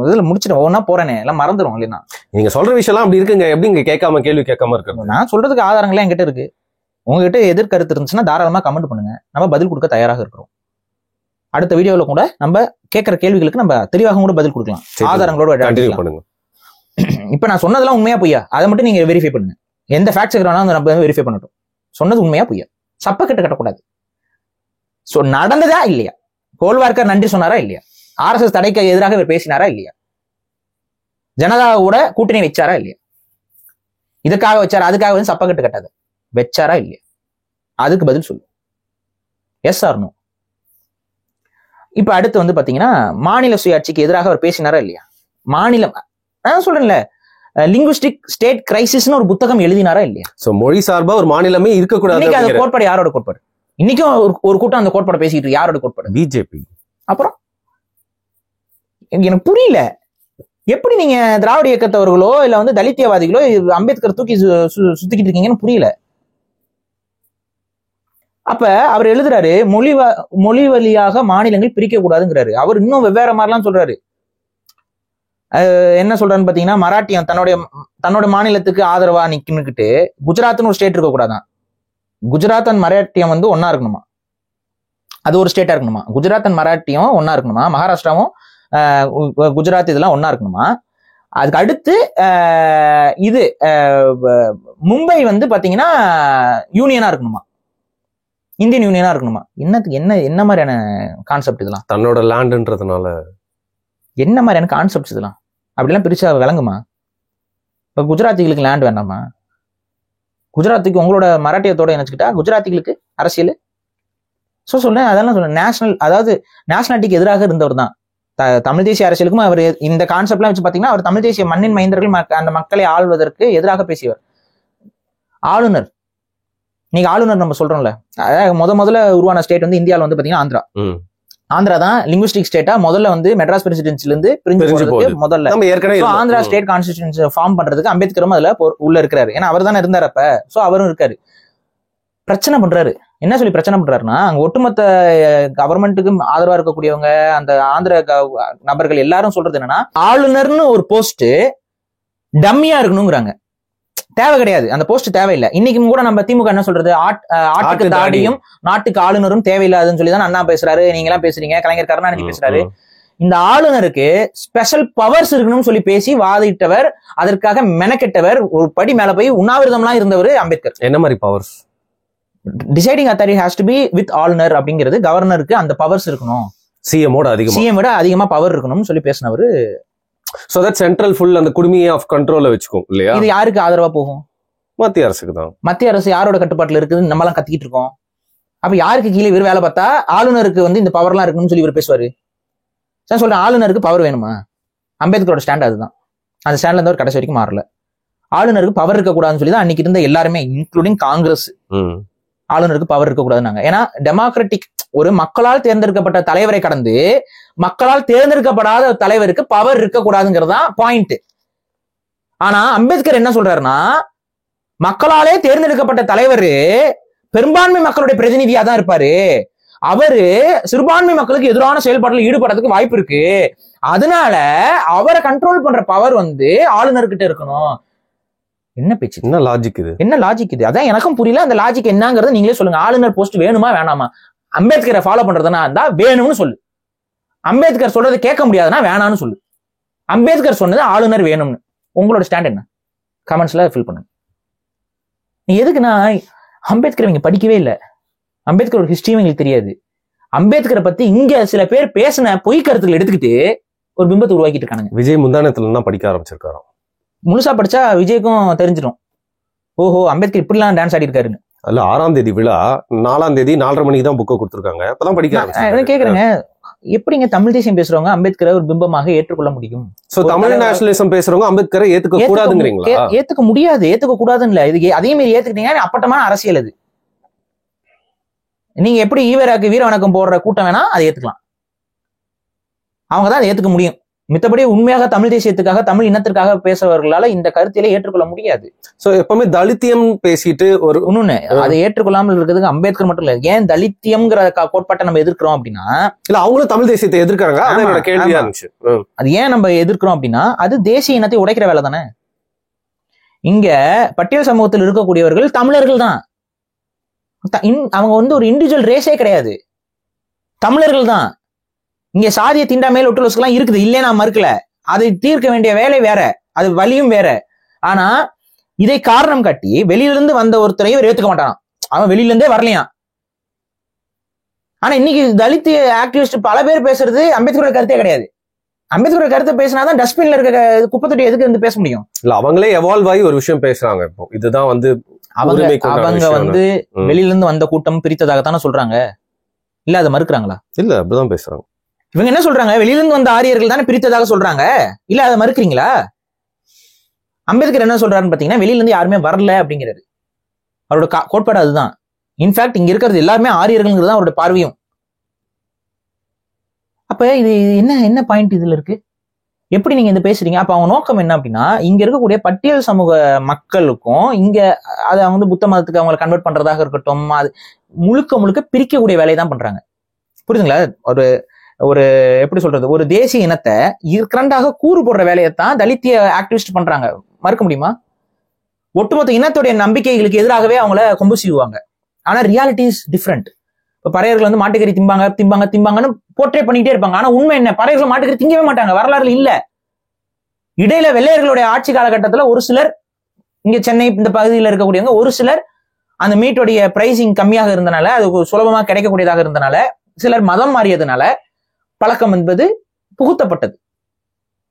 இதுல முடிச்சிட்டேன், ஒன்னா போறேனே எல்லாம் மறந்துடும் இல்லைன்னா. நீங்க சொல்ற விஷயம் எல்லாம் அப்படி இருக்குங்க. எப்படி இங்க கேட்காம கேள்வி கேட்காம இருக்கு? நான் சொல்றதுக்கு ஆதாரங்களே என்கிட்ட இருக்கு. உங்ககிட்ட எதிர்கருத்து இருந்துச்சுன்னா தாராளமா கமெண்ட் பண்ணுங்க, நம்ம பதில் கொடுக்க தயாராக இருக்கிறோம். அடுத்த வீடியோல கூட நம்ம கேட்கிற கேள்விகளுக்கு நம்ம தெளிவாக கூட பதில் கொடுக்கலாம், ஆதாரங்களோட பண்ணுங்க. இப்ப நான் சொன்னதெல்லாம் உண்மையா பொய்யா அதை மட்டும் நீங்க வெரிஃபை பண்ணுங்க. எந்த ஃபேக்ட் செக் வேணாலும் நம்ம வெரிஃபை பண்ணட்டும். சொன்னது உண்மையா பொய்யா, சப்ப கட்டு கட்டக்கூடாது. சோ நடந்ததா இல்லையா, கோல்வார்கர் நன்றி சொன்னாரா இல்லையா, RSS தடைக்கு எதிராக இவர் பேசினாரா இல்லையா, ஜனதாவோட கூட்டணி வச்சாரா இல்லையா, இதுக்காக வச்சாரா, அதுக்காக சப்ப கட்டு கட்டாது வச்சாரா இல்லையா, அதுக்கு பதில் சொல்லு, எஸ் ஆர் நோ. இப்ப அடுத்து பாத்தீங்கன்னா மாநில சுயாட்சிக்கு எதிராக அவர் பேசினாரா இல்லையா, மாநிலம் நான் சொல்றேன்ல லிங்குஸ்டிக் ஸ்டேட் கிரைசிஸ்னு ஒரு புத்தகம் எழுதினாரா இல்லையா. சோ மொழி சார்பா ஒரு மாநிலமே இருக்கக்கூடாது. இன்னைக்கு அந்த கோட்பாடு யாரோட கோட்பாடு? இன்னைக்கும் ஒரு கூட்டம் அந்த கோட்பாடு பேசிட்டு இருக்கு. யாரோட கோட்பாடு? பிஜேபி. அப்புறம் எனக்கு புரியல, எப்படி நீங்க திராவிட இயக்கத்தவர்களோ இல்ல தலித்தியவாதிகளோ அம்பேத்கர் தூக்கி சுத்திக்கிட்டு இருக்கீங்கன்னு புரியல. அப்ப அவர் எழுதுறாரு மொழி வழியாக மாநிலங்கள் பிரிக்க கூடாதுங்கிறாரு. அவர் இன்னும் வெவ்வேறு மாதிரிலாம் சொல்றாரு. என்ன சொல்றாருன்னு பாத்தீங்கன்னா, மராட்டியம் தன்னோட மாநிலத்துக்கு ஆதரவா நிக்கிட்டு குஜராத்னு ஒரு ஸ்டேட் இருக்க கூடாதான், குஜராத் அண்ட் மராட்டியம் ஒன்னா இருக்கணுமா, அது ஒரு ஸ்டேட்டா இருக்கணுமா, குஜராத் அண்ட் மராட்டியம் ஒன்னா இருக்கணுமா, மகாராஷ்டிராவும் குஜராத் இதெல்லாம் ஒன்னா இருக்கணுமா. அதுக்கு அடுத்து இது மும்பை பாத்தீங்கன்னா யூனியனா இருக்கணுமா, இந்தியன் யூனியனா இருக்கணுமா. என்ன மாதிரியான கான்செப்ட் இதெல்லாம்? தன்னோட லேண்ட்ன்றதுனால என்ன மாதிரியான கான்செப்ட்ஸ் இதெல்லாம்? அப்படிலாம் பிரிச்சா விளங்குமா? இப்ப குஜராத்திகளுக்கு லேண்ட் வேண்டாமா? குஜராத்துக்கு உங்களோட மராட்டியத்தோட இணைச்சுக்கிட்டா குஜராத்திகளுக்கு அரசியல். சொல்றேன், அதெல்லாம் சொல்றேன். அதாவது நேஷனாலிட்டிக்கு எதிராக இருந்தவர் தான். தமிழ் தேசிய அரசியலுக்கும் அவர் இந்த கான்செப்ட்லாம் வச்சு பாத்தீங்கன்னா, அவர் தமிழ் தேசிய மண்ணின் மைந்தர்கள் அந்த மக்களை ஆள்வதற்கு எதிராக பேசியவர். ஆளுநர், நீங்க ஆளுநர் நம்ம சொல்றோம்ல, அதாவது முதல்ல உருவான ஸ்டேட் இந்தியாவில் பாத்தீங்கன்னா ஆந்திரா தான் லிங்குஸ்டிக் ஸ்டேட்டா முதல்ல மெட்ராஸ் பிரசிடென்சில இருந்து பிரிஞ்சு முதல்ல ஆந்திரா ஸ்டேட் கான்ஸ்டிடியூஷன் ஃபார்ம் பண்றதுக்கு அம்பேத்கரும் அதுல உள்ள இருக்கிறாரு. ஏன்னா அவர் தானே இருந்தார் அப்ப. சோ அவரும் இருக்காரு, பிரச்சனை பண்றாரு. என்ன சொல்லி பிரச்சனை பண்றாருன்னா, அங்க ஒட்டுமொத்த கவர்மெண்ட்டுக்கு ஆதரவா இருக்கக்கூடியவங்க, அந்த ஆந்திர நபர்கள் எல்லாரும் சொல்றது என்னன்னா, ஆளுநர்னு ஒரு போஸ்ட் டம்மியா இருக்கணுங்கிறாங்க. தேவை கிடையாது, அந்த போஸ்ட் தேவையில்லை. இன்னைக்கும் கூட நம்ம திமுக என்ன சொல்றது, ஆட்டுக்கு தாடியும் நாட்டுக்கு ஆளுநரும் தேவையில்லாதுன்னு சொல்லி தான் அண்ணா பேசுறாரு, நீங்க எல்லாம் பேசுறீங்க, கலைஞர் கருணாநிதி பேசுறாரு. இந்த ஆளுநருக்கு ஸ்பெஷல் பவர்ஸ் இருக்கணும்னு சொல்லி பேசி வாதிட்டவர், அதற்காக மெனக்கெட்டவர், ஒரு படி மேல போய் உண்ணாவிரதம்லாம் இருந்தவர் அம்பேத்கர். என்ன மாதிரி powers? Deciding authority has to be with ஆளுநர் அப்படிங்கிறது, கவர்னருக்கு அந்த பவர்ஸ் இருக்கணும், சிஎம் விட அதிகமா பவர் இருக்கணும்னு சொல்லி பேசினவர். சோ தட் சென்ட்ரல் ஃபுல் அந்த குடுமையை ஆஃப் கண்ட்ரோல்ல வெச்சுக்கும் இல்லையா? இது யாருக்கு ஆதரவா போகும்? மத்திய அரசுக்கு தான். மத்திய அரசு யாரோட கட்டுப்பாட்டுல இருக்குதுன்னு நம்ம எல்லாம் கத்திக்கிட்டு இருக்கோம். அப்ப யாருக்கு கீழே இவர் வேலை பார்த்தா ஆளுநருக்கு வந்து இந்த பவர் எல்லாம் இருக்கணும்னு சொல்லி இவர் பேசுவாரு. நான் சொல்றேன், ஆளுநருக்கு பவர் வேணுமா? அம்பேத்கரோட ஸ்டாண்ட் அதுதான். அந்த ஸ்டாண்ட்ல இருந்து ஒரு கடைசி வரைக்கும் மாறல. ஆளுநருக்கு பவர் இருக்கக்கூடாதுன்னு சொல்லி தான் அன்னைக்கு இருந்த எல்லாருமே, இன்க்ளூடிங் காங்கிரஸ், ஆளுநருக்கு பவர் இருக்கக்கூடாதுன்னாங்க. ஏன்னா டெமோக்ராட்டிக், ஒரு மக்களால் தேர்ந்தெடுக்கப்பட்ட தலைவரை கடந்து மக்களால் தேர்ந்தெடுக்கப்படாத தலைவருக்கு பவர் இருக்கக்கூடாதுங்கிறது தான் பாயிண்ட். ஆனா அம்பேத்கர் என்ன சொல்றாருன்னா, மக்களாலே தேர்ந்தெடுக்கப்பட்ட தலைவர் பெரும்பான்மை மக்களுடைய பிரதிநிதியா தான் இருப்பாரு, அவரு சிறுபான்மை மக்களுக்கு எதிரான செயல்பாட்டில் ஈடுபடுறதுக்கு வாய்ப்பு இருக்கு, அதனால அவரை கண்ட்ரோல் பண்ற பவர் வந்து ஆளுநர்கிட்ட இருக்கணும். என்ன பேச்சு, என்ன லாஜிக் இது? என்ன லாஜிக் இது? அதான் எனக்கும் புரியல. அந்த லாஜிக் என்னங்கறத நீங்களே சொல்லுங்க. ஆளுநர் போஸ்ட் வேணுமா வேணாமா? அம்பேத்கரை ஃபாலோ பண்றதுனா இருந்தா வேணும்னு சொல்லு, அம்பேத்கர் சொல்றதை கேட்க முடியாதுன்னா வேணான்னு சொல்லு. அம்பேத்கர் சொன்னது ஆளுநர் வேணும்னு. உங்களோட ஸ்டாண்ட் என்ன? கமெண்ட்ஸ்ல ஃபில் பண்ணுங்க. நீ எதுக்குன்னா, அம்பேத்கர் இவங்க படிக்கவே இல்லை, அம்பேத்கர் ஒரு ஹிஸ்டரி எங்களுக்கு தெரியாது, அம்பேத்கரை பத்தி இங்க சில பேர் பேசின பொய் கருத்துக்கள் எடுத்துக்கிட்டு ஒரு பிம்பத்தை உருவாக்கிட்டு இருக்கானுங்க. விஜய் முந்தானத்துல படிக்க ஆரம்பிச்சிருக்காராம். முழுசா படிச்சா விஜய்க்கும் தெரிஞ்சிடும், ஓஹோ அம்பேத்கர் இப்படிலாம் டான்ஸ் ஆடி இருக்காருன்னு. அதுல 6ஆம் தேதி விழா, 4ஆம் தேதி 4:30 மணிக்கு தான் புக்கை கொடுத்துருக்காங்க. அப்பதான் படிக்க ஆரம்பிச்சு கேக்குறேங்க, எப்படிங்க தமிழ் தேசியம் பேசுறவங்க அம்பேத்கரை ஒரு பிம்பமாக ஏற்றுக்கொள்ள முடியும்? சோ தமிழ் நேஷனலிசம் பேசுறவங்க அம்பேத்கரை ஏத்துக்க கூடாதுங்கிறீங்களா? ஏத்துக்க முடியாது, ஏத்துக்க கூடாதுன்னு இல்ல, இது அதே மாதிரி ஏத்துக்கிட்டீங்கன்னா அப்பட்டமான அரசியல் அது. நீங்க எப்படி ஈவராக்கு வீர வணக்கம் போடுற கூட்டம் வேணா அதை ஏத்துக்கலாம், அவங்கதான் அதை ஏத்துக்க முடியும். மித்தபடி உண்மையாக தமிழ் தேசியத்துக்காக, தமிழ் இனத்திற்காக பேசுறவர்களால இந்த கருத்திலே ஏற்றுக்கொள்ள முடியாது. சோ எப்பவுமே தலித்தியம் பேசிட்டு ஒரு இன்னொன்னு அதை ஏற்றுக்கொள்ளாமல் இருக்கிறதுக்கு அம்பேத்கர் மட்டும் இல்ல. ஏன் தலித்தியம்ங்கிற கோட்பாட்டை நம்ம எதிர்க்கிறோம் அப்படின்னா, இல்ல அவங்களும் தமிழ் தேசியத்தை எதிர்க்கிறாங்க, அது என்னோட கேள்வியா இருந்துச்சு. அது ஏன் நம்ம எதிர்க்கிறோம் அப்படின்னா, அது தேசிய இனத்தை உடைக்கிற வேலை தானே. இங்க பட்டியல் சமூகத்தில் இருக்கக்கூடியவர்கள் தமிழர்கள் தான், அவங்க வந்து ஒரு இண்டிவிஜுவல் ரேஸே கிடையாது, தமிழர்கள் தான். இங்க சாதிய தீண்டாமையில் ஒட்டுலோசுக்கெல்லாம் இருக்குது, இல்லையே நான் மறுக்கல, அதை தீர்க்க வேண்டிய வேலை வேற, அது வலியும் வேற. ஆனா இதை காரணம் காட்டி வெளியிலிருந்து வந்த ஒருத்தரையும் ஏத்துக்க மாட்டான், அவன் வெளியில இருந்தே வரலையாம். ஆனா இன்னைக்கு தலித் ஆக்டிவிஸ்ட் பல பேர் பேசுறது அம்பேத்கரோட கருத்தே கிடையாது. அம்பேத்கரோட கருத்தை பேசினாதான் டஸ்ட்பின்ல இருக்க குப்பத்தொட்டி எதுக்கு இருந்து பேச முடியும்? இல்ல அவங்களே எவால்வ் ஆகி ஒரு விஷயம் பேசுறாங்க. இப்போ இதுதான் வந்து அவங்க வந்து வெளியில இருந்து வந்த கூட்டம் பிரித்ததாகத்தானே சொல்றாங்க, இல்ல அதை மறுக்கிறாங்களா? இல்ல அப்படிதான் பேசுறாங்க. இவங்க என்ன சொல்றாங்க, வெளியிலிருந்து வந்த ஆரியர்கள் தானே பிரித்ததாக சொல்றாங்க, இல்ல அதை மறுக்கிறீங்களா? அம்பேத்கர் என்ன சொல்றாருன்னு பாத்தீங்கன்னா, வெளியில இருந்து யாருமே வரல அப்படிங்கிறாரு, அவரோட கோட்பாடு அதுதான். இன்ஃபேக்ட் இங்க இருக்கிறது எல்லாருமே ஆரியர்கள்ங்கிறது தான் அவரோட பார்வையும். அப்ப இது என்ன பாயிண்ட் இதுல இருக்கு? எப்படி நீங்க இந்த பேசுறீங்க? அப்ப அவங்க நோக்கம் என்ன அப்படின்னா, இங்க இருக்கக்கூடிய பட்டியல் சமூக மக்களுக்கும் இங்க அதை வந்து புத்த மதத்துக்கு அவங்களை கன்வெர்ட் பண்றதாக இருக்கட்டும், அது முழுக்க பிரிக்கக்கூடிய வேலையை தான் பண்றாங்க. புரியுதுங்களா? ஒரு எப்படி சொல்றது, ஒரு தேசிய இனத்தை இரண்டாக கூறு போடுற வேலையைத்தான் தலித்திய ஆக்டிவிஸ்ட் பண்றாங்க. மறுக்க முடியுமா? ஒட்டுமொத்த இனத்துடைய நம்பிக்கைகளுக்கு எதிராகவே அவங்கள கொம்பு சீவுவாங்க. ஆனா ரியாலிட்டி இஸ் டிஃப்ரெண்ட். இப்ப பறையர்கள் வந்து மாட்டுக்கறி திம்பாங்கன்னு போர்ட்ரே பண்ணிட்டே இருப்பாங்க. ஆனா உண்மை என்ன, பறையர்கள் மாட்டுக்கறி திங்கவே மாட்டாங்க, வரலாறுல இல்ல. இடையில வெள்ளையர்களுடைய ஆட்சி காலகட்டத்துல ஒரு சிலர், இங்க சென்னை இந்த பகுதியில் இருக்கக்கூடியவங்க ஒரு சிலர், அந்த மீட்டோடைய பிரைசிங் கம்மியாக இருந்தனால, அது சுலபமா கிடைக்கக்கூடியதாக இருந்தனால, சிலர் மதம் மாறியதுனால பழக்கம் என்பது புகுத்தப்பட்டது.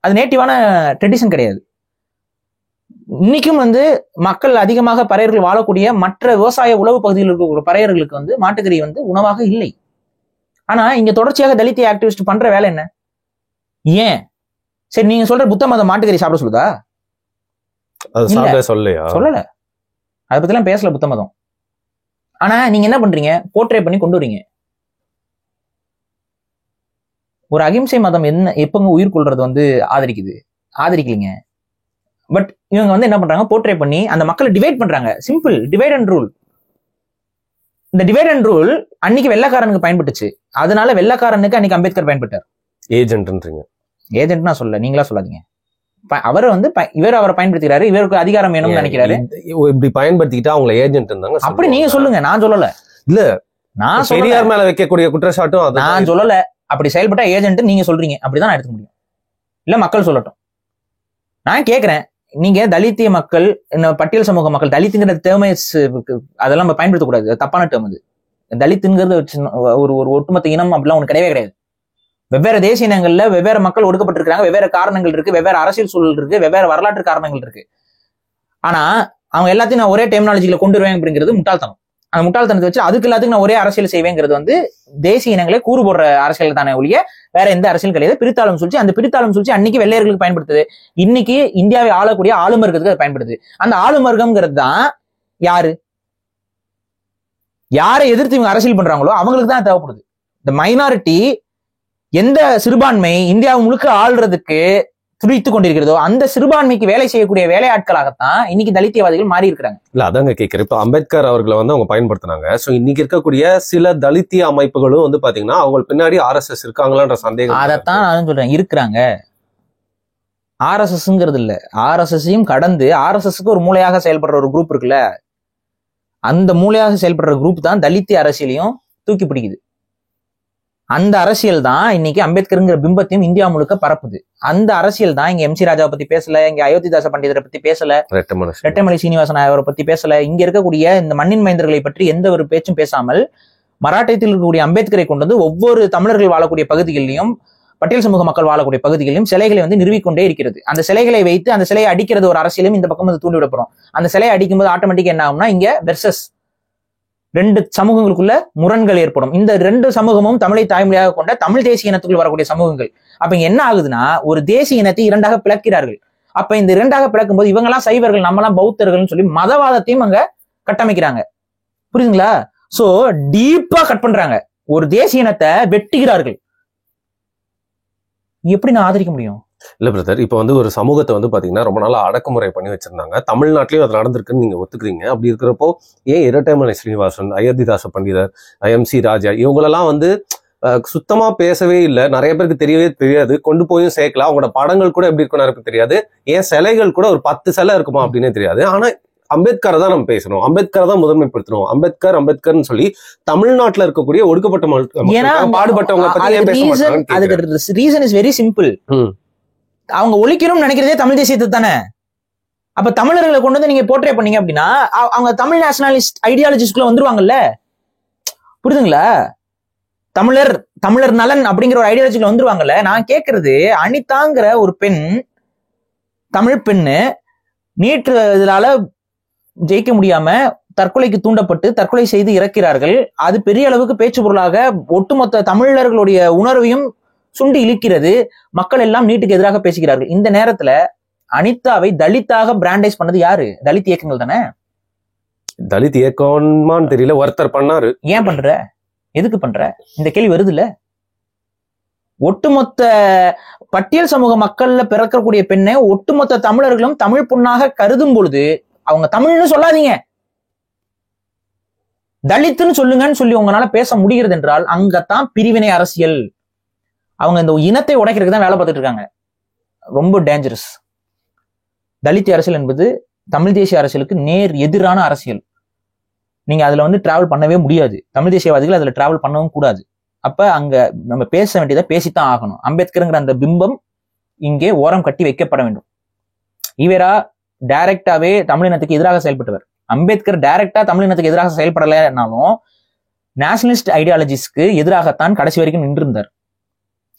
அது நேட்டிவான ட்ரெடிஷன் கிடையாது. இன்னைக்கும் வந்து மக்கள் அதிகமாக பறையர்கள் வாழக்கூடிய மற்ற விவசாய உழவு பகுதியில் இருக்கக்கூடிய பறையர்களுக்கு வந்து மாட்டுக்கறி வந்து உணவாக இல்லை. ஆனா இங்க தொடர்ச்சியாக தலித்திய ஆக்டிவிஸ்ட் பண்ற வேலை என்ன? ஏன் சரி நீங்க சொல்ற புத்த மதம் மாட்டுக்கறி சாப்பிட சொல்லுதா? சொல்லல, அதை பத்தி எல்லாம் பேசல புத்த மதம். ஆனா நீங்க என்ன பண்றீங்க, போர்ட்ரே பண்ணி கொண்டு வரீங்க. ஒரு அகிம்சை மதம் எப்பங்க உயிர் கொள்றது வந்து ஆதரிக்கலீங்க. பட் இவங்க வந்து என்ன பண்றாங்க, போர்ட்ரே பண்ணி அந்த மக்களை டிவைட் பண்றாங்க. Simple divide and rule. இந்த டிவைட் அண்ட் ரூல் அன்னைக்கு வெள்ளைக்காரனுக்கு பயன்பட்டுச்சு. அதனால வெள்ளைக்காரனுக்கு அன்னைக்கு அம்பேத்கர் பயன்பட்டார். ஏஜென்ட்ன்றீங்க. ஏஜென்ட் நான் சொல்ல, நீங்களா சொல்லாதீங்க. அவர் வந்து இவர் அவரை பயன்படுத்துகிறாரு, இவருக்கு அதிகாரம் வேணும்னு நினைக்கிறாரு. இப்படி பயன்படுத்திக்கிட்டா அவங்கள ஏஜென்ட் இருந்தாங்க அப்படி நீங்க சொல்லுங்க, நான் சொல்லல. இல்ல நான் பெரியார் மேல வைக்கக்கூடிய குற்றச்சாட்டும் நான் சொல்லல. அப்படி செயல்பட்டா ஏஜென்ட் நீங்க சொல்றீங்க, அப்படிதான் நான் எடுத்துக்க முடியும். இல்ல மக்கள் சொல்லட்டும். நான் கேக்குறேன், நீங்க தலித்திய மக்கள், பட்டியல் சமூக மக்கள், தலித்துங்கிற டேர்மை அதெல்லாம் நம்ம பயன்படுத்தக்கூடாது, தப்பான டேர்ம் அது. தலித்துங்கிறது ஒரு ஒரு ஒட்டுமொத்த இனம் அப்படிலாம் ஒண்ணு கிடையவே கிடையாது. வெவ்வேறு தேசிய இனங்கள்ல வெவ்வேறு மக்கள் ஒடுக்கப்பட்டிருக்காங்க, வெவ்வேறு காரணங்கள் இருக்கு, வெவ்வேறு அரசியல் சூழல் இருக்கு, வெவ்வேறு வரலாற்று காரணங்கள் இருக்கு. ஆனா அவங்க எல்லாத்தையும் நான் ஒரே டெர்மினாலஜில கொண்டு வருவேன் அப்படிங்கிறது முட்டாள்தனம். அந்த முட்டாள்தனத்தை வச்சு அதுக்கு எல்லாத்துக்கும் நான் ஒரே அரசியல் செய்வேங்கிறது வந்து தேசிய இனங்களை கூறு போடுற அரசியல் தானே ஒழிய வேற எந்த அரசியல் கிடையாது. பிரித்தாளும் சூழ்ச்சி, அந்த பிரித்தாளும் சூழ்ச்சி அன்னைக்கு வெள்ளையர்களுக்கு பயன்படுத்துது, இன்னைக்கு இந்தியாவை ஆளக்கூடிய ஆளுமர்கத்துக்கு அது பயன்படுது. அந்த ஆளுமர்கம்ங்கிறது தான் யாரு, யாரை எதிர்த்து இவங்க அரசியல் பண்றாங்களோ அவங்களுக்கு தான் தேவைப்படுது. இந்த மைனாரிட்டி எந்த சிறுபான்மை இந்தியாவை முழுக்க ஆள்றதுக்கு துடித்து கொண்டிருக்கிறதோ அந்த சிறுபான்மைக்கு வேலை செய்யக்கூடிய வேலையாட்களாகத்தான் இன்னைக்கு தலித்தியவாதிகள் மாறி இருக்கிறாங்க. இல்ல அதாங்க கேட்கிறேன். இப்ப அம்பேத்கர் அவர்களை வந்து அவங்க பயன்படுத்தினாங்க. சோ இன்னைக்கு இருக்கக்கூடிய சில தலித்திய அமைப்புகளும் வந்து பாத்தீங்கன்னா அவங்க பின்னாடி RSS இருக்காங்களான்ற சந்தேகம். அதைத்தான் நான் சொல்றேன், இருக்கிறாங்க. RSSங்கிறது இல்ல, RSSையும் கடந்து RSSக்கு ஒரு மூளையாக செயல்படுற ஒரு குரூப் இருக்குல்ல, அந்த மூளையாக செயல்படுற குரூப் தான் தலித்திய அரசியலையும் தூக்கி பிடிக்குது. அந்த அரசியல் தான் இன்னைக்கு அம்பேத்கருங்கிற பிம்பத்தையும் இந்தியா முழுக்க பரப்புது. அந்த அரசியல் தான் இங்க MC ராஜாவை பத்தி பேசல, இங்க அயோத்திதாச பண்டிதரை பத்தி பேசல, ரெட்டமலை சீனிவாசன் அவரை பத்தி பேசல, இங்க இருக்கக்கூடிய இந்த மண்ணின் மைந்தர்களை பற்றி எந்த ஒரு பேச்சும் பேசாமல் மராட்டியத்தில் இருக்கக்கூடிய அம்பேத்கரை கொண்டு வந்து ஒவ்வொரு தமிழர்கள் வாழக்கூடிய பகுதிகளிலும் பட்டியல் சமூக மக்கள் வாழக்கூடிய பகுதிகளிலும் சிலைகளை வந்து நிறுவிக்கொண்டே இருக்கிறது. அந்த சிலைகளை வைத்து அந்த சிலையை அடிக்கிறது ஒரு அரசியலும் இந்த பக்கம் வந்து தூண்டி விடப்படும். அந்த சிலையை அடிக்கும்போது ஆட்டோமேட்டிக் என்ன ஆகும்னா இங்க வெர்சஸ் ரெண்டு சமூகங்களுக்குள்ள முரண்கள் ஏற்படும். இந்த ரெண்டு சமூகமும் தமிழை தாய்மொழியாக கொண்ட தமிழ் தேசிய இனத்துக்குள் வரக்கூடிய சமூகங்கள். அப்ப இங்க என்ன ஆகுதுன்னா ஒரு தேசிய இனத்தை இரண்டாக பிளக்கிறார்கள். அப்ப இந்த இரண்டாக பிளக்கும் போது இவங்கெல்லாம் சைவர்கள், நம்மலாம் பௌத்தர்கள்னு சொல்லி மதவாதத்தையும் அங்க கட்டமைக்கிறாங்க. புரியுதுங்களா? சோ டீப்பா கட் பண்றாங்க, ஒரு தேசிய இனத்தை வெட்டுகிறார்கள். எப்படி நான் ஆதரிக்க முடியும்? இல்ல பிரதர், இப்ப வந்து ஒரு சமூகத்தை வந்து பாத்தீங்கன்னா ரொம்ப நாளா அடக்குமுறை பண்ணி வச்சிருந்தாங்க. தமிழ்நாட்டிலயும் அது நடந்திருக்குன்னு நீங்க ஒத்துக்கிறீங்க. அப்படி இருக்கிறப்போ ஏன் இரட்டைமலை ஸ்ரீனிவாசன், அயோத்திதாச பண்டிதர், MC ராஜா இவங்களெல்லாம் வந்து சுத்தமா பேசவே இல்லை, நிறைய பேருக்கு தெரியவே தெரியாது, கொண்டு போயும் சேர்க்கலாம். அவங்களோட படங்கள் கூட எப்படி இருக்கும் நிறைய தெரியாது, ஏன் சிலைகள் கூட ஒரு 10 சிலை இருக்குமா அப்படின்னே தெரியாது. ஆனா அம்பேத்கரை தான் நம்ம பேசணும், அம்பேத்கரை தான் முதன்மைப்படுத்தணும், அம்பேத்கர்னு சொல்லி தமிழ்நாட்டுல இருக்கக்கூடிய ஒடுக்கப்பட்ட பாடுபட்டவங்க பத்தி ஏன் பேச மாட்டாங்க? அதுக்கு ரீசன் இஸ் வெரி சிம்பிள். அவங்க ஒழிக்கணும்னு நினைக்கிறதே தமிழ் தேசியத்தை தானே. அப்ப தமிழர்களை கொண்டு வந்து நீங்க போர்ட்ரே பண்ணீங்க அப்படின்னா அவங்க தமிழ் நேஷனலிஸ்ட் ஐடியாலஜிஸ்குள்ள வந்துருவாங்கல்ல. புரியுதுங்களா? தமிழர் நலன் அப்படிங்கிற ஒரு ஐடியாலஜிக்குள்ள வந்துருவாங்கல்ல. நான் கேட்கறது, அனிதாங்கிற ஒரு பெண், தமிழ் பெண்ணு நீட் இதனால ஜெயிக்க முடியாம தற்கொலைக்கு தூண்டப்பட்டு தற்கொலை செய்து இறக்கிறார்கள். அது பெரிய அளவுக்கு பேச்சு பொருளாக ஒட்டுமொத்த தமிழர்களுடைய உணர்வையும் சுண்டி இழுக்கிறது. மக்கள் எல்லாம் நீட்டுக்கு எதிராக பேசுகிறார்கள். இந்த நேரத்துல அனிதாவை தலித்தாக பிராண்டைஸ் பண்ணது யாரு? தலித் இயக்கங்கள் தானே. தலித் இயக்கமான்னு தெரியல, ஒருத்தர் பண்ணாரு. ஏன் பண்ற? எதுக்கு பண்ற? இந்த கேள்வி வருது இல்ல. ஒட்டுமொத்த பட்டியல் சமூக மக்கள்ல பிறக்கக்கூடிய பெண்ணை ஒட்டுமொத்த தமிழர்களும் தமிழ் பொண்ணாக கருதும் பொழுது அவங்க தமிழ்னு சொல்லாதீங்க, தலித்துன்னு சொல்லுங்கன்னு சொல்லி உங்களால பேச முடிகிறது என்றால் அங்கத்தான் பிரிவினை அரசியல். அவங்க இந்த இனத்தை உடைக்கிறதுக்கு தான் வேலை பார்த்துட்டு இருக்காங்க. ரொம்ப டேஞ்சரஸ். தலித் அரசியல் என்பது தமிழ் தேசிய அரசியலுக்கு நேர் எதிரான அரசியல். நீங்க அதுல வந்து டிராவல் பண்ணவே முடியாது. தமிழ் தேசியவாதிகள் அதுல டிராவல் பண்ணவும் கூடாது. அப்ப அங்க நம்ம பேச வேண்டியதை பேசித்தான் ஆகணும். அம்பேத்கருங்கிற அந்த பிம்பம் இங்கே ஓரம் கட்டி வைக்கப்பட வேண்டும். ஈவேரா டைரக்டாவே தமிழினத்துக்கு எதிராக செயல்பட்டவர். அம்பேத்கர் டைரக்டா தமிழினத்துக்கு எதிராக செயல்படலைனாலும் நேஷனலிஸ்ட் ஐடியாலஜிஸ்க்கு எதிராகத்தான் கடைசி வரைக்கும் நின்றிருந்தார்.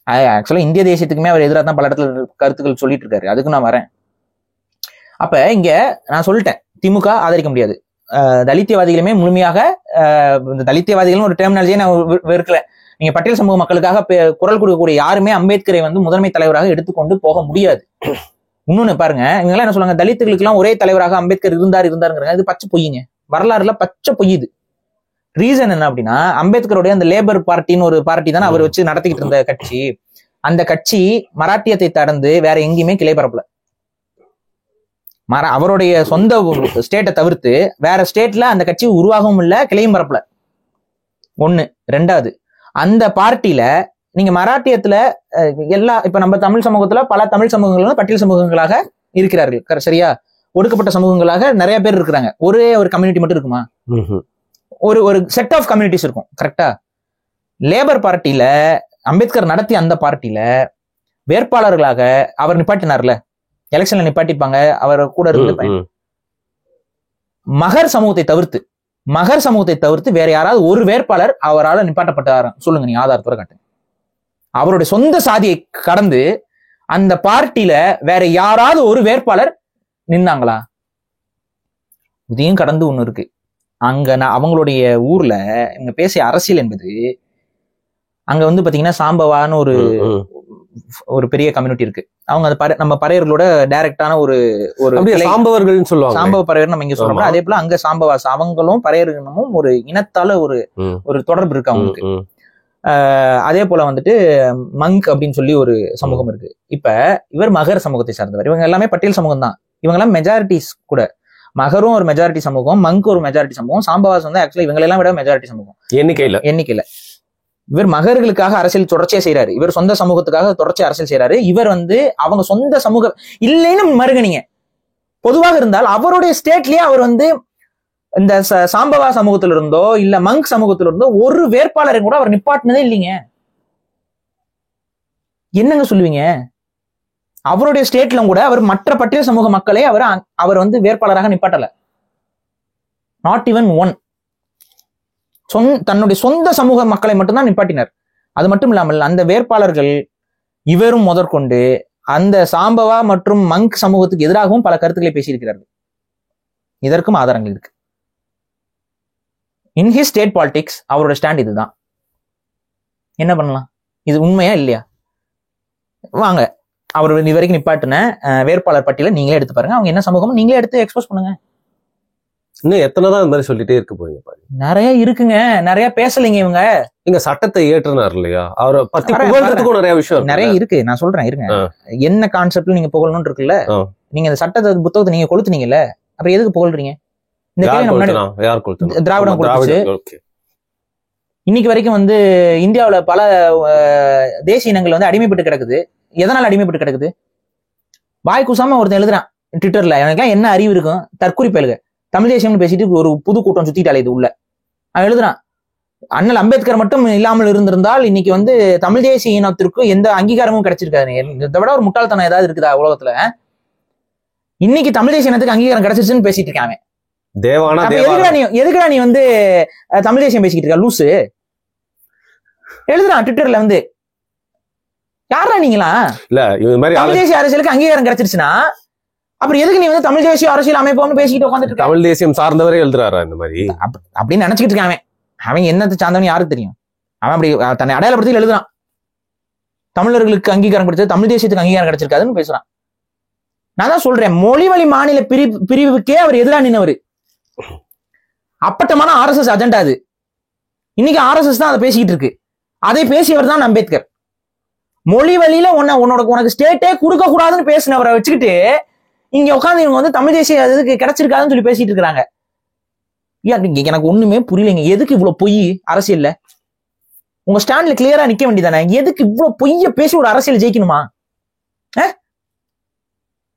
ஆக்சுவலா இந்திய தேசியத்துக்குமே அவர் எதிராக தான் பல இடத்துல கருத்துக்கள் சொல்லிட்டு இருக்காரு. அதுக்கு நான் வரேன். அப்ப இங்க நான் சொல்லிட்டேன், திமுக ஆதரிக்க முடியாது. தலித்தியவாதிகளுமே முழுமையாக, இந்த தலித்தியவாதிகளும் ஒரு டெர்மினாலஜியை நான் வெறுக்கல. நீங்க பட்டியல் சமூக மக்களுக்காக குரல் கொடுக்கக்கூடிய யாருமே அம்பேத்கரை வந்து முதன்மை தலைவராக எடுத்துக்கொண்டு போக முடியாது. இன்னொன்னு பாருங்க, இவங்க என்ன சொல்லுவாங்க, தலித்துகளுக்கு எல்லாம் ஒரே தலைவராக அம்பேத்கர் இருந்தாருங்கிறாங்க. இது பச்சை பொய்யுங்க, வரலாறுல பச்சை பொய்யுது. ரீசன் என்ன அப்படின்னா, அம்பேத்கருடைய அந்த லேபர் பார்ட்டின்னு ஒரு பார்ட்டி தானே அவர் வச்சு நடத்திக்கிட்டு இருந்த கட்சி. அந்த கட்சி மராட்டியத்தை கடந்து வேற எங்கேயுமே கிளை பரப்பல. அவருடைய சொந்த ஸ்டேட்டை தவிர்த்து வேற ஸ்டேட்ல அந்த கட்சி உருவாகவும் இல்லை, கிளையும் பரப்பல. ஒண்ணு. ரெண்டாவது, அந்த பார்ட்டியில நீங்க மராட்டியத்துல எல்லா இப்ப நம்ம தமிழ் சமூகத்துல பல தமிழ் சமூகங்கள் பட்டியல் சமூகங்களாக இருக்கிறார்கள், சரியா? ஒடுக்கப்பட்ட சமூகங்களாக நிறைய பேர் இருக்கிறாங்க. ஒரே ஒரு கம்யூனிட்டி மட்டும் இருக்குமா? ஒரு செட் ஆஃப் கம்யூனிட்டிஸ் இருக்கும், கரெக்டா? லேபர் பார்ட்டியில அம்பேத்கர் நடத்திய அந்த பார்ட்டியில வேட்பாளர்களாக அவர் நிப்பாட்டினார்ல, எலெக்ஷன்ல நிப்பாட்டிப்பாங்க, அவர் கூட இருந்து மகர் சமூகத்தை தவிர்த்து வேற யாராவது ஒரு வேட்பாளர் அவரால் நிப்பாட்டப்பட்டார் சொல்லுங்க, நீ ஆதாரத்தோட காட்டு. அவருடைய சொந்த சாதியை கடந்து அந்த பார்ட்டியில வேற யாராவது ஒரு வேட்பாளர் நின்னாங்களா? இதையும் கடந்து ஒண்ணு இருக்கு. அங்க அவங்களுடைய ஊர்ல இவங்க பேசிய அரசியல் என்பது, அங்க வந்து பாத்தீங்கன்னா சாம்பவான்னு ஒரு பெரிய கம்யூனிட்டி இருக்கு. அவங்க நம்ம பறையர்களோட டைரக்டான ஒரு சாம்பவர்கள் சொல்லுவாங்க, சாம்பவ பறையர் நம்ம இங்க சொல்றோம். அதே போல அங்க சாம்பவாஸ் அவங்களும் பறையர்களும் ஒரு இனத்தால ஒரு தொடர்பு இருக்கு அவங்களுக்கு. அதே போல வந்துட்டு மங்க் அப்படின்னு சொல்லி ஒரு சமூகம் இருக்கு. இப்ப இவர் மகர் சமூகத்தை சார்ந்தவர். இவங்க எல்லாமே பட்டியல் சமூகம் தான். இவங்க எல்லாம் மெஜாரிட்டிஸ் கூட. மகரும் ஒரு மெஜாரிட்டி சமூகம், மங்க் ஒரு மெஜாரிட்டி சமூகம், சாம்பவாஸ் வந்து ஆக்சுவலா இவங்க எல்லாம் விட மெஜாரிட்டி சமூகம் எண்ணிக்கையில. இவர் மகர்களுக்காக அரசியல் தொடர்ச்சியா செய்யறாரு. இவர் சொந்த சமூகத்துக்காக தொடர்ச்சியா அரசியல் செய்யறாரு. இவர் வந்து அவங்க சொந்த சமூகம் இல்லைன்னு மறுகணிங்க. பொதுவாக இருந்தால் அவருடைய ஸ்டேட்லயே அவர் வந்து இந்த சாம்பவா சமூகத்துல இருந்தோ இல்ல மங்க் சமூகத்துல இருந்தோ ஒரு வேட்பாளரை கூட அவர் நிப்பாட்டினதே இல்லைங்க. என்னங்க சொல்லுவீங்க? அவருடைய ஸ்டேட்ல கூட அவர் மற்ற பட்டியல் சமூக மக்களை அவர் வந்து வேட்பாளராக நிப்பாட்டல. Not even one. தன்னுடைய சொந்த சமூக மக்களை மட்டும்தான் நிப்பாட்டினார். அது மட்டும் இல்லாமல் அந்த வேட்பாளர்கள் இவரும் முதற்கொண்டு அந்த சாம்பவா மற்றும் மங்க் சமூகத்துக்கு எதிராகவும் பல கருத்துக்களை பேசியிருக்கிறார்கள். இதற்கும் ஆதாரங்கள் இருக்கு. இன் ஹிஸ் ஸ்டேட் பாலிடிக்ஸ் அவரோட ஸ்டாண்ட் இதுதான். என்ன பண்ணலாம்? இது உண்மையா இல்லையா? வாங்க, அவர் இது வரைக்கும் நிப்பாட்டின வேட்பாளர் பட்டியலை நீங்களே எடுத்து பாருங்க. அவங்க என்ன சமூகம் நீங்களே எடுத்து எக்ஸ்போஸ் பண்ணுங்க. இன்னும் எத்தனைதான் இந்த மாதிரி சொல்லிட்டே இருக்க போறீங்க பாருங்க. நிறைய இருக்குங்க, நிறைய பேசலைங்க இவங்க. இங்க சட்டத்தை ஏற்றினார் இல்லையா, அவரை பத்தி புகழ்றதுக்கும் நிறைய விஷயம் நிறைய இருக்கு. நான் சொல்றேன் இருங்க. என்ன கான்செப்ட்ல நீங்க புகழணும்னு இருக்குல்ல, நீங்க இந்த சட்டத்தை புத்தகத்தை நீங்க கொளுத்துனீங்கல்ல, அப்புறம் எதுக்கு புகழ்றீங்க? இந்த திராவிடம் கொடுத்துச்சு. இன்னைக்கு வரைக்கும் வந்து இந்தியாவுல பல தேசிய இனங்கள் வந்து அடிமைப்பட்டு கிடக்குது. எதனால அடிமைப்பட்டு கிடக்குது? வாய் கூசாம ஒருத்தன் எழுதுறான் ட்விட்டர்ல, எனக்குலாம் என்ன அறிவு இருக்கும், தற்கொலை பேலுக தமிழ் தேசியம்னு பேசிட்டு ஒரு புது கூட்டம் சுத்திட்டாலே இது உள்ள. அவன் எழுதுறான், அண்ணல் அம்பேத்கர் மட்டும் இல்லாமல் இருந்திருந்தால் இன்னைக்கு வந்து தமிழ் தேசிய இனத்திற்கு எந்த அங்கீகாரமும் கிடைச்சிருக்காது. இதை விட ஒரு முட்டாள்தனம் ஏதாவது இருக்குதா உலகத்துல? இன்னைக்கு தமிழ் தேசிய இனத்துக்கு அங்கீகாரம் கிடைச்சிருச்சுன்னு பேசிட்டு இருக்காங்க. எதுக்குடா நீ வந்து தமிழ் தேசியம் பேசிக்கிட்டு இருக்க லூசு? எழுதுறான் ட்விட்டர்ல வந்து. யாரா நீங்களா? இல்ல தமிழ் தேசிய அரசியலுக்கு அங்கீகாரம் கிடைச்சிருச்சுன்னா அப்புறம் எதுக்கு நீ வந்து தமிழ் தேசிய அரசியல் அமைப்போம்னு பேசிட்டு உட்காந்துட்டு? தமிழ் தேசியம் சார்ந்தவரே எழுதுறாரா இந்த மாதிரி அப்படின்னு நினைச்சுக்கிட்டு இருக்காங்க. அவன் என்னத்தை சார்ந்தவன் யாருக்கு தெரியும்? அவன் அப்படி தன்னை அடையாளப்படுத்தி எழுதுறான். தமிழர்களுக்கு அங்கீகாரம் கிடைச்சது, தமிழ் தேசியத்துக்கு அங்கீகாரம் கிடைச்சிருக்காதுன்னு பேசுறான். நான் தான் சொல்றேன், மொழி வழி மாநில பிரிவுக்கே அவர் எதிராக நின்னவர். அப்பட்டமான RSS அஜெண்டா அது. இன்னைக்கு RSS தான் அதை பேசிக்கிட்டு இருக்கு. அதை பேசியவர் தான் அம்பேத்கர். மொழி வழியில உனக்கு ஸ்டேட்டே கொடுக்க கூடாதுன்னு பேசினவரை வச்சுக்கிட்டு இங்க உட்காந்து இவங்க வந்து தமிழ் தேசிய இதுக்கு கிடைச்சிருக்காதுன்னு சொல்லி பேசிட்டு இருக்காங்க. எனக்கு ஒண்ணுமே புரியலைங்க. எதுக்கு இவ்வளவு பொய் அரசியல்ல? உங்க ஸ்டாண்ட்ல கிளியரா நிக்க வேண்டியதானே? எதுக்கு இவ்வளவு பொய்ய பேசி ஒரு அரசியல் ஜெயிக்கணுமா?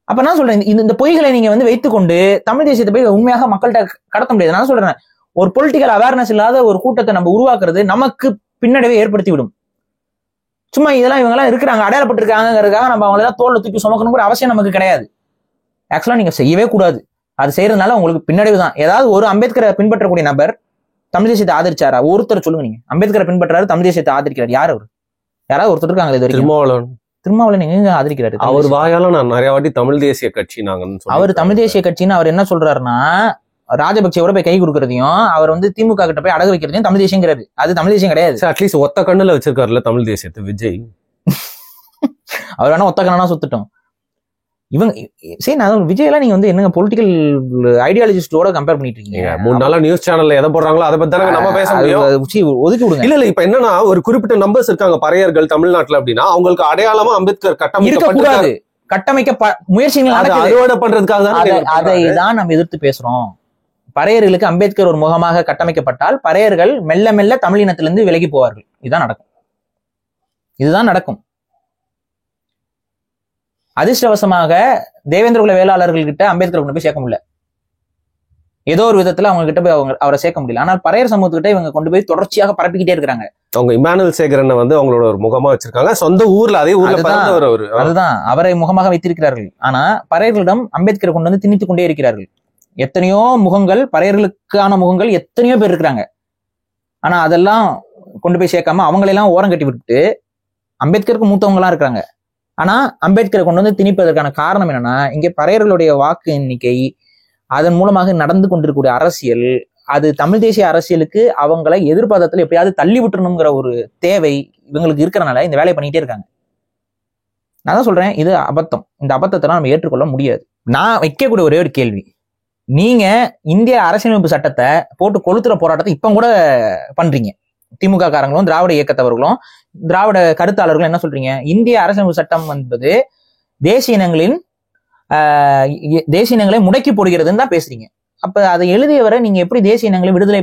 அப்ப நான் சொல்றேன், இந்த பொய்களை நீங்க வந்து வைத்துக்கொண்டு தமிழ் தேசியத்தை போய் உண்மையாக மக்கள்கிட்ட கடத்த முடியாது. நான் சொல்றேன், ஒரு பொலிட்டிக்கல் அவேர்னஸ் இல்லாத ஒரு கூட்டத்தை நம்ம உருவாக்குறது நமக்கு பின்னடைவை ஏற்படுத்தி விடும். சும்மா இதெல்லாம் இவங்க எல்லாம் இருக்கிறாங்க, அடையாளப்பட்டு இருக்காங்கிறதுக்காக நம்ம அவங்கள எல்லாம் தோல்ல தூக்கி சுமக்கணுங்கிற அவசியம் நமக்கு கிடையாது. ஆக்சுவலா நீங்க செய்யவே கூடாது. அது செய்யறதுனால உங்களுக்கு பின்னடைவு தான். ஏதாவது ஒரு அம்பேத்கரை பின்பற்றக்கூடிய நபர் தமிழ் தேசியத்தை ஆதரிச்சாரா? ஒருத்தர் சொல்லுங்க. நீங்க அம்பேத்கரை பின்பற்றாரு, தமிழ் தேசியத்தை ஆதரிக்கிறார், யார் அவரு? யாராவது ஒருத்தர் இருக்காங்க இது வரைக்கும்? திருமாவளவன் எங்க ஆதரிக்கிறாரு? அவர் வாயால நான் நிறைய வாட்டி தமிழ் தேசிய கட்சி அவர் தமிழ் தேசிய கட்சின்னு அவர் என்ன சொல்றாருன்னா, ராஜபக்சேவோட போய் கை கொடுக்கறதையும் அவர் வந்து திமுக கிட்ட போய் அடகு வைக்கிறதையும் தமிழ் தேசியங்கிறாரு. அது தமிழ் தேசியம் கிடையாது. அட்லீஸ்ட் ஒத்த கண்ணுல வச்சிருக்காருல்ல தமிழ் தேசியத்தை விஜய். அவர் வேணா ஒத்த கண்ணா சுத்துட்டோம். இவங்க சரி, நான் விஜய் எல்லாம் நீங்க வந்து என்னங்க பொலிட்டிக்கல் ஐடியாலஜிஸ்டோட கம்பேர் பண்ணிட்டு இருக்கீங்க? 3 நாளா நியூஸ் சேனல்ல எதை போடுறாங்களோ அதை பத்தி தானே நம்ம பேச முடியும். ஒதுக்கி விடுங்க. இல்ல இப்ப என்னன்னா, ஒரு குறிப்பிட்ட நம்பர்ஸ் இருக்காங்க பறையர்கள் தமிழ்நாட்டுல அப்படின்னா, அவங்களுக்கு அடையாளமா அம்பேத்கர் கட்டமைக்க முயற்சிகள் அறுவடை பண்றதுக்காக அதை தான் நம்ம எதிர்த்து பேசுறோம். பறையர்களுக்கு அம்பேத்கர் ஒரு முகமாக கட்டமைக்கப்பட்டால் பறையர்கள் மெல்ல மெல்ல தமிழினத்திலிருந்து விலகி போவார்கள். இதுதான் நடக்கும். அதிர்ஷ்டவசமாக தேவேந்திரகுல வேளாளர்கள் கிட்ட அம்பேத்கர் கொண்டு போய் சேர்க்க முடியல. ஏதோ ஒரு விதத்துல அவங்க கிட்ட போய் அவரை சேர்க்க முடியல. ஆனால் பறையர் சமூகத்துக்கிட்ட இவங்க கொண்டு போய் தொடர்ச்சியாக பரப்பிக்கிட்டே இருக்கிறாங்க. அவங்க இமானுவேல் சேகரனை வந்து அவங்களோட ஒரு முகமா வச்சிருக்காங்க. சொந்த ஊர்ல அதே ஊர்ல பிறந்தவர் அவரு. அதுதான் அவரை முகமாக வைத்திருக்கிறார்கள். ஆனா பறையர்களிடம் அம்பேத்கரை கொண்டு வந்து திணித்துக் கொண்டே இருக்கிறார்கள். எத்தனையோ முகங்கள், பறையர்களுக்கான முகங்கள் எத்தனையோ பேர் இருக்கிறாங்க. ஆனா அதெல்லாம் கொண்டு போய் சேர்க்காம அவங்களெல்லாம் ஓரம் கட்டி விட்டு அம்பேத்கருக்கு மூத்தவங்க எல்லாம் இருக்கிறாங்க. ஆனா அம்பேத்கரை கொண்டு வந்து திணிப்பதற்கான காரணம் என்னன்னா, இங்கே பறையர்களுடைய வாக்கு எண்ணிக்கை, அதன் மூலமாக நடந்து கொண்டிருக்கக்கூடிய அரசியல், அது தமிழ் தேசிய அரசியலுக்கு அவங்களை எதிர்பார்த்தத்துல எப்படியாவது தள்ளி விட்டுறணுங்கிற ஒரு தேவை இவங்களுக்கு இருக்கிறனால இந்த வேலையை பண்ணிட்டே இருக்காங்க. நான் தான் சொல்றேன், இது அபத்தம். இந்த அபத்தத்தெல்லாம் நம்ம ஏற்றுக்கொள்ள முடியாது. நான் வைக்கக்கூடிய ஒரே ஒரு கேள்வி, நீங்க இந்திய அரசியலமைப்பு சட்டத்தை போட்டு கொளுத்துற போராட்டத்தை இப்ப கூட பண்றீங்க. திமுக காரங்களும் திராவிட இயக்கத்தவர்களும் திராவிட கருத்தாளர்களும் என்ன சொல்றீங்க? இந்திய அரசியலமைப்பு சட்டம் என்பது தேசிய இனங்களை முடக்கி போடுகிறதுன்னு தான் பேசுறீங்க. அப்ப அதை எழுதியவரை நீங்க எப்படி தேசிய இனங்களை விடுதலை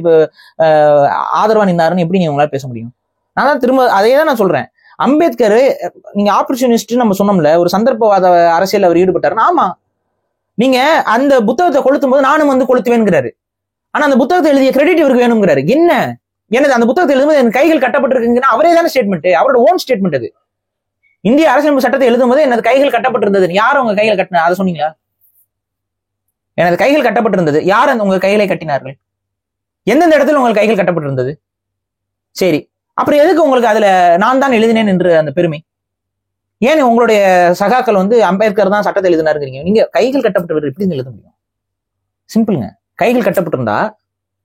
ஆதரவா நின்றாருன்னு எப்படி நீங்க உங்களால பேச முடியும்? நான் தான் திரும்ப அதே தான் நான் சொல்றேன். அம்பேத்கர் நீங்க ஆப்பர்ச்சுனிஸ்ட் நம்ம சொன்னோம்ல, ஒரு சந்தர்ப்பவாத அரசியல் அவர் ஈடுபட்டாருன்னா, ஆமா, நீங்க அந்த புத்தகத்தை கொளுத்தும் போது நானும் வந்து கொளுத்துவேன்கிறாரு. ஆனா அந்த புத்தகத்தை எழுதிய கிரெடிட் இவருக்கு வேணுங்கிறாரு. என்ன எனது அந்த புத்தகத்தை எழுதும்போது என் கைகள் கட்டப்பட்டிருக்குங்கன்னா அவரே தானே ஸ்டேட்மெண்ட், அவரோட ஓன் ஸ்டேட்மெண்ட் அது. இந்திய அரசியலமைப்பு சட்டத்தை எழுதும் போது எனது கைகள் கட்டப்பட்டிருந்தது. யார் உங்க கைகளை கட்டினா அதை சொன்னீங்களா? எனது கைகள் கட்டப்பட்டிருந்தது. யார் உங்க கைகளை கட்டினார்கள்? எந்தெந்த இடத்துல உங்கள் கைகள் கட்டப்பட்டிருந்தது? சரி, அப்புறம் எதுக்கு உங்களுக்கு அதுல நான் தான் எழுதினேன் என்று அந்த பெருமை? ஏன் உங்களுடைய சகாக்கள் வந்து அம்பேத்கர் தான் சட்டத்தை எழுதினாருங்கிறீங்க? நீங்க கைகள் கட்டப்பட்டவர் எப்படி எழுத முடியும்? சிம்பிளுங்க. கைகள் கட்டப்பட்டிருந்தா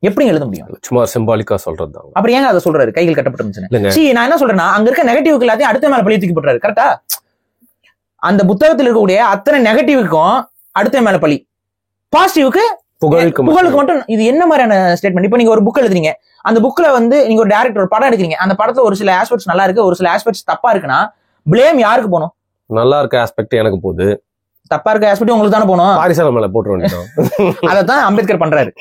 எப்படி எழுத முடியும்? சும்மா சிம்பாலிக்கா சொல்றது. அப்புறம் ஏங்க அதை சொல்றாரு கைகள் கட்டப்பட்டிருந்துச்சு? நான் என்ன சொல்றேன்னா, அங்க இருக்க நெகட்டிவ்க்கு எல்லாத்தையும் அடுத்த மேல பழி தூக்கி போட்டுறாரு. கரெக்டா? அந்த புத்தகத்தில் இருக்கக்கூடிய அத்தனை நெகட்டிவ்க்கும் அடுத்த மேல பழி, பாசிட்டிவ்க்கு புகழுக்கு மட்டும். இது என்ன மாதிரியான ஸ்டேட்மெண்ட்? இப்ப நீங்க ஒரு புக் எழுதுறீங்க, அந்த புக்ல வந்து நீங்க ஒரு டைரக்டர் ஒரு படம் எடுக்கிறீங்க, அந்த படத்துல ஒரு சில ஆஸ்பெக்ட்ஸ் நல்லா இருக்கு, ஒரு சில ஆஸ்பெக்ட்ஸ் தப்பா இருக்குன்னா பிளேம் யாருக்கு போகணும்? நல்லா இருக்க ஆஸ்பெக்ட் எனக்கு போகுது, தப்பா இருக்க ஆஸ்பெக்ட் உங்களுக்கு தானே போகணும். பாரிசால மேல போட்டு வேண்டியதான். அதைத்தான் அம்பேத்கர் பண்றாரு.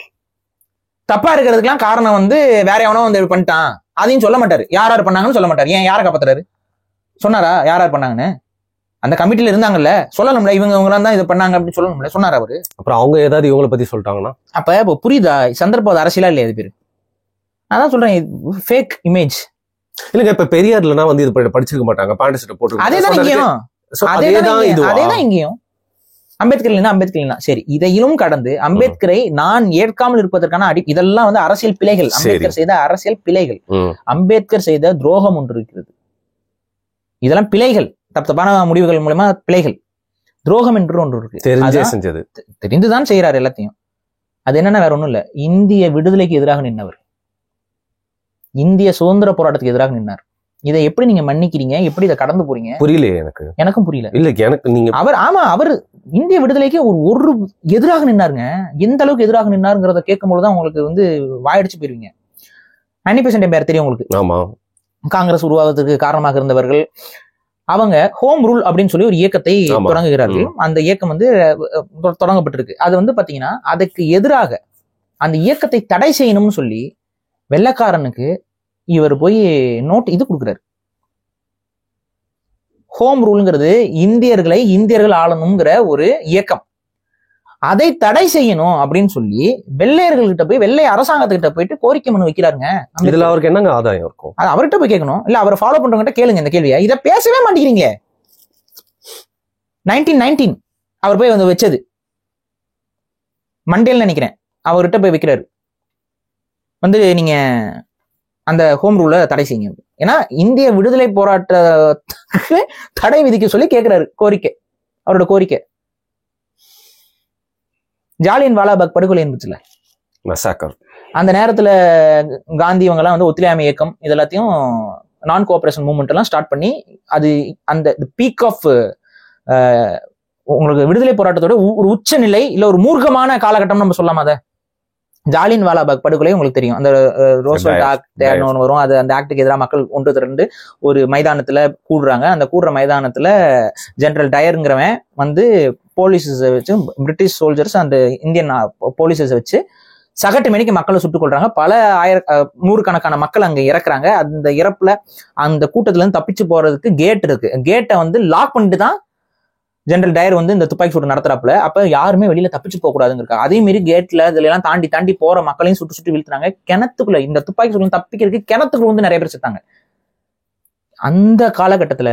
தப்பா இருக்கிறதுக்கெல்லாம் காரணம் வந்து வேற எவனோ வந்து பண்ணிட்டான் அதையும் சொல்ல மாட்டாரு. யார் பண்ணாங்கன்னு சொல்ல மாட்டாரு. ஏன் யாரை காப்பாத்துறாரு? சொன்னாரா யார் பண்ணாங்கன்னு? அந்த கமிட்டில இருந்தாங்கல்ல, சொல்லணும்ல, இவங்க தான் இதை பண்ணாங்க அப்படின்னு சொல்லணும்ல, சொன்னார் அவரு. அப்புறம் அவங்க ஏதாவது இவங்களை பத்தி சொல்லிட்டாங்கன்னா அப்ப இப்போ புரியுதா? சந்தர்ப்ப அரசியலா இல்லையா இது பேரு? அதான் சொல்றேன், ஃபேக் இமேஜ். இல்லங்க, இப்ப பெரியார்லனா வந்து இது படிச்சிருக்க மாட்டாங்க, பாண்டிஸ்ட போட்டு. அதேதான் இங்கேயும் அம்பேத்கர் இல்லைன்னா சரி, இதையும் கடந்து அம்பேத்கரை நான் ஏற்காமல் இருப்பதற்கான இதெல்லாம் வந்து அரசியல் பிழைகள். அம்பேத்கர் செய்த அரசியல் பிழைகள், அம்பேத்கர் செய்த துரோகம் ஒன்று இருக்கிறது. இதெல்லாம் பிழைகள், தப்பான முடிவுகள் மூலமா பிழைகள். துரோகம் என்று ஒன்று இருக்கு, தெரிந்துதான் செய்யறாரு எல்லாத்தையும். அது என்னன்னா வேற ஒண்ணும் இல்ல, இந்திய விடுதலைக்கு எதிராக நின்றவர், இந்திய சுதந்திர போராட்டத்துக்கு எதிராக நின்றார். இதை எப்படி நீங்க மன்னிக்கிறீங்க? எப்படி இதை கடந்து போறீங்க? புரியலையே எனக்கும் புரியல. இல்ல எனக்கு நீங்க அவர் இந்திய விடுதலைக்கு ஒரு எதிராக நின்னாருங்க. எந்த அளவுக்கு எதிராக நின்னாருங்கிறத கேட்கும்போதுதான் உங்களுக்கு வந்து வாயடிச்சு போயிருவீங்க. அன்னி பெசன்ட் பேர் தெரியும் உங்களுக்கு? ஆமா. காங்கிரஸ் உருவாவதற்கு காரணமாக இருந்தவர்கள் அவங்க ஹோம் ரூல் அப்படின்னு சொல்லி ஒரு இயக்கத்தை தொடங்குகிறார்கள். அந்த இயக்கம் வந்து தொடங்கப்பட்டிருக்கு. அது வந்து பாத்தீங்கன்னா அதுக்கு எதிராக அந்த இயக்கத்தை தடை செய்யணும்னு சொல்லி வெள்ளைக்காரனுக்கு இவர் போய் இது கொடுக்குறாரு. ஹோம் ரூல்ங்கிறது இந்தியர்கள் ஆளணுங்கிற ஒரு இயக்கம். அதை தடை செய்யணும் அப்படின்னு சொல்லி வெள்ளையர்கள்கிட்ட போய், வெள்ளை அரசாங்கத்துக்கிட்ட போயிட்டு கோரிக்கை மனு வைக்கிறாருங்க. இதுல அவருக்கு என்னங்க ஆதாயம் இருக்கும்? அது அவர்கிட்ட போய் கேட்கணும். இல்ல அவரை ஃபாலோ பண்றவங்க கேளுங்க இந்த கேள்வியை. இதை பேசவே மாட்டேங்கிறீங்க. 1919 அவர் போய் வந்து வச்சது மண்டேல் நினைக்கிறேன், அவர்கிட்ட போய் வைக்கிறாரு வந்து நீங்க அந்த ஹோம் ரூலை தடை செய்யுங்க. ஏன்னா இந்திய விடுதலை போராட்டத்துக்கு தடை விதிக்க சொல்லி கேட்கிறாரு, கோரிக்கை, அவரோட கோரிக்கை. ஜாலியன் வாலாபாக் படுகொலை இருந்துச்சுல, அந்த நேரத்துல காந்தி இவங்க எல்லாம் வந்து ஒத்துழையாமை இயக்கம் இது எல்லாத்தையும் நான் கோஆபரேஷன் மூவ்மெண்ட் எல்லாம் ஸ்டார்ட் பண்ணி, அது அந்த பீக் ஆஃப் உங்களுக்கு விடுதலை போராட்டத்தோட ஒரு உச்ச நிலை, இல்ல ஒரு மூர்க்கமான காலகட்டம் நம்ம சொல்லாம. அதை ஜாலியன் வாலாபாக் படுகொலை உங்களுக்கு தெரியும். அந்த ரோஸ்வெல்ட் ஆக்ட் ஒன்று வரும், அது அந்த ஆக்டுக்கு எதிராக மக்கள் ஒன்று திரண்டு ஒரு மைதானத்துல கூடுறாங்க. அந்த கூடுற மைதானத்துல ஜெனரல் டயருங்கிறவன் வந்து போலீஸஸ் வச்சு, பிரிட்டிஷ் சோல்ஜர்ஸ் அந்த இந்தியன் போலீஸஸ் வச்சு சகட்டு மணிக்கு மக்களை சுட்டுக் கொள்றாங்க. பல நூறுக்கணக்கான மக்கள் அங்க இறக்குறாங்க. அந்த இறப்புல அந்த கூட்டத்துல இருந்து தப்பிச்சு போறதுக்கு கேட் இருக்கு. கேட்டை வந்து லாக் பண்ணிட்டு தான் ஜெனரல் டயர் வந்து இந்த துப்பாக்கி சூடு நடத்துறாப்புல. அப்ப யாருமே வெளியில தப்பிச்சு போக கூடாதுங்க. அதே மாதிரி கேட்ல இதுல எல்லாம் தாண்டி தாண்டி போற மக்களையும் சுட்டு சுட்டு வீழ்த்துறாங்க. கிணத்துக்குள்ள இந்த துப்பாக்கி சூடு தப்பிக்கிறதுக்கு கிணத்துக்குள்ள வந்து நிறைய பேர் செத்தாங்க. அந்த காலகட்டத்துல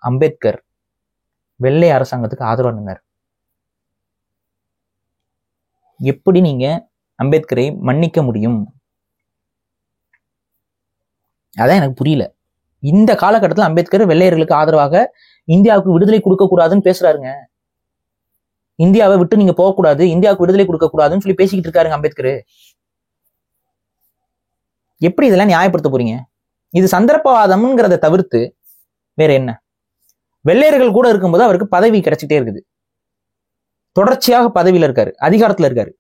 அம்பேத்கர் வெள்ளை அரசாங்கத்துக்கு ஆதரவா நின்னார். எப்படி நீங்க அம்பேத்கரை மன்னிக்க முடியும்? அதான் எனக்கு புரியல. இந்த காலகட்டத்தில் அம்பேத்கர் வெள்ளையர்களுக்கு ஆதரவாக இந்தியாவுக்கு விடுதலை கொடுக்க கூடாதுன்னு பேசுறாருங்க. இந்தியாவை விட்டு நீங்க போகக்கூடாது, இந்தியாவுக்கு விடுதலை கொடுக்க கூடாதுன்னு சொல்லி பேசிக்கிட்டு இருக்காருங்க அம்பேத்கர். எப்படி இதெல்லாம் நியாயப்படுத்த போறீங்க? இது சந்தர்ப்பவாதம்ங்கிறத தவிர்த்து வேற என்ன? வெள்ளையர்கள் கூட இருக்கும்போது அவருக்கு பதவி கிடைச்சிட்டே இருக்குது. தொடர்ச்சியாக பதவியில இருக்காரு, அதிகாரத்துல இருக்காரு.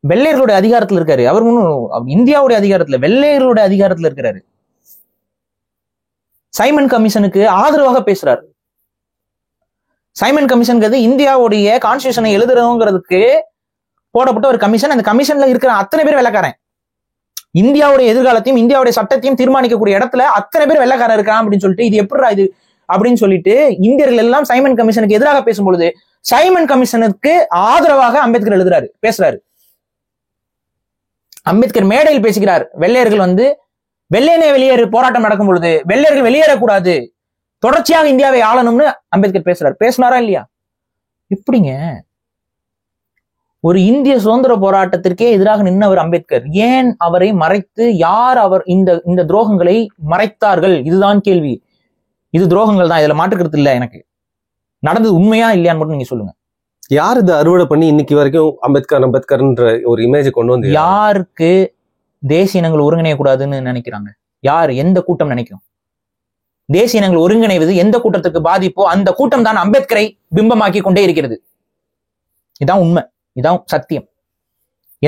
வெள்ளையர்களுடைய அதிகாரத்துல இருக்காரு. அவர் ஒன்னும் இந்தியாவுடைய அதிகாரத்துல, வெள்ளையர்களுடைய அதிகாரத்துல இருக்கிறாரு. சைமன் கமிஷனுக்கு ஆதரவாக பேசுறாரு. சைமன் கமிஷன்ங்கிறது இந்தியாவுடைய கான்ஸ்டியூஷனை எழுதுறதுங்கிறதுக்கு போடப்பட்ட ஒரு கமிஷன். அந்த கமிஷன்ல இருக்கிற அத்தனை பேர் வெள்ளைக்காரன். இந்தியாவுடைய எதிர்காலத்தையும் இந்தியாவுடைய சட்டத்தையும் தீர்மானிக்கக்கூடிய இடத்துல அத்தனை பேர் வெள்ளைக்காரன் இருக்கான் அப்படின்னு சொல்லிட்டு, இது எப்படிடா இது அப்படின்னு சொல்லிட்டு இந்தியர்கள் எல்லாம் சைமன் கமிஷனுக்கு எதிராக பேசும்பொழுது சைமன் கமிஷனுக்கு ஆதரவாக அம்பேத்கர் எழுதுறாரு, பேசுறாரு. அம்பேத்கர் மேடையில் பேசுகிறார். வெள்ளையர்கள் வந்து வெள்ளையனே வெளியேறு போராட்டம் நடக்கும் பொழுது வெள்ளையர்கள் வெளியேறக்கூடாது, தொடர்ச்சியாக இந்தியாவை ஆளணும்னு அம்பேத்கர் பேசுறாரு. பேசினாரா இல்லையா? எப்படிங்க ஒரு இந்திய சுதந்திர போராட்டத்திற்கே எதிராக நின்றவர் அம்பேத்கர்? ஏன் அவரை மறைத்து, யார் அவர் இந்த துரோகங்களை மறைத்தார்கள்? இதுதான் கேள்வி. இது துரோகங்கள் தான், இதுல மாற்றுக்கிறது இல்லை. எனக்கு நடந்தது உண்மையா இல்லையான்னு மட்டும் நீங்க சொல்லுங்க. யார் இதை அறுவடை பண்ணி இன்னைக்கு வரைக்கும் அம்பேத்கர்ன்ற ஒரு இமேஜை கொண்டு வந்து யாருக்கு தேசிய இனங்கள் ஒருங்கிணைய கூடாதுன்னு நினைக்கிறாங்க? யார், எந்த கூட்டம் நினைக்கும்? தேசிய இனங்கள் ஒருங்கிணைவது எந்த கூட்டத்துக்கு பாதிப்போ அந்த கூட்டம் தான் அம்பேத்கரை பிம்பமாக்கி கொண்டே இருக்கிறது. இதான் உண்மை, இதான் சத்தியம்.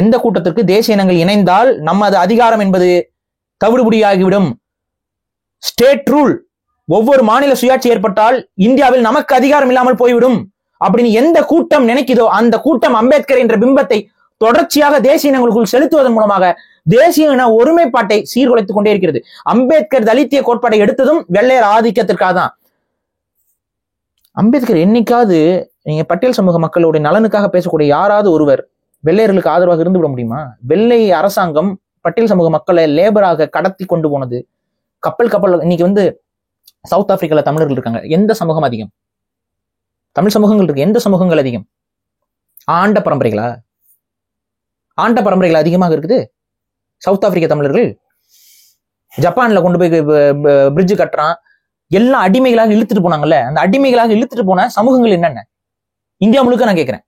எந்த கூட்டத்திற்கு தேசிய இனங்கள் இணைந்தால் நமது அதிகாரம் என்பது தவிடுபடியாகிவிடும். ஸ்டேட் ரூல், ஒவ்வொரு மாநில சுயாட்சி ஏற்பட்டால் இந்தியாவில் நமக்கு அதிகாரம் இல்லாமல் போய்விடும் அப்படின்னு எந்த கூட்டம் நினைக்குதோ அந்த கூட்டம் அம்பேத்கர் என்ற பிம்பத்தை தொடர்ச்சியாக தேசிய இனங்களுக்குள் செலுத்துவதன் மூலமாக தேசிய இன ஒருமைப்பாட்டை சீர்குலைத்துக் கொண்டே இருக்கிறது. அம்பேத்கர் தலித்திய கோட்பாட்டை எடுத்ததும் வெள்ளையர் ஆதிக்கத்திற்காக தான். அம்பேத்கர் என்னைக்காவது நீங்க பட்டியல் சமூக மக்களுடைய நலனுக்காக பேசக்கூடிய யாராவது ஒருவர் வெள்ளையர்களுக்கு ஆதரவாக இருந்து விட முடியுமா? வெள்ளை அரசாங்கம் பட்டியல் சமூக மக்களை லேபராக கடத்தி கொண்டு போனது. கப்பல் இன்னைக்கு வந்து சவுத் ஆப்பிரிக்கால தமிழர்கள் இருக்காங்க. எந்த சமூகம் அதிகம்? தமிழ் சமூகங்கள் இருக்கு. எந்த சமூகங்கள் அதிகம்? ஆண்ட பரம்பரைகளா? ஆண்ட பரம்பரைகள் அதிகமாக இருக்குது சவுத் ஆப்பிரிக்க தமிழர்கள். ஜப்பான்ல கொண்டு போய் பிரிட்ஜ் கட்டுறான், எல்லாம் அடிமைகளாக இழுத்துட்டு போனாங்கல்ல. அந்த அடிமைகளாக இழுத்துட்டு போன சமூகங்கள் என்னென்ன இந்தியா முழுக்க நான் கேட்கிறேன்.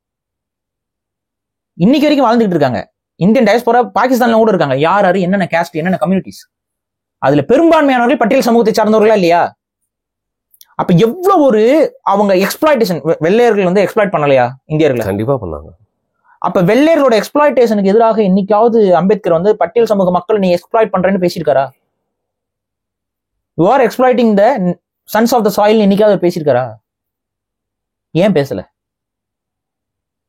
இன்னைக்கு வரைக்கும் வாழ்ந்துட்டு இருக்காங்க. இந்தியன் டயஸ்போரா பாகிஸ்தான்ல கூட இருக்காங்க. யார் யாரு, என்னென்ன கேஸ்ட், என்னென்ன கம்யூனிட்டிஸ், அதுல பெரும்பான்மையானவர்கள் பட்டியல் சமூகத்தை சார்ந்தவர்களா இல்லையா? அப்ப எவ்வளவு ஒரு அவங்க எக்ஸ்பிளாய்டேஷன், வெள்ளையர்கள் வந்து எக்ஸ்பிளாய்ட் பண்ணலையா இந்தியர்களை? கண்டிப்பா பண்ணாங்க. அப்ப வெள்ளையர்களோட எக்ஸ்பிளாய்டேஷனுக்கு எதிராக என்னைக்காவது அம்பேத்கர் வந்து பட்டியல் சமூக மக்கள் நீ எக்ஸ்பிளாய்ட் பண்றேன்னு பேசியிருக்காரா? You are exploiting the sons of the soil என்னைக்காவது பேசியிருக்காரா? ஏன் பேசல?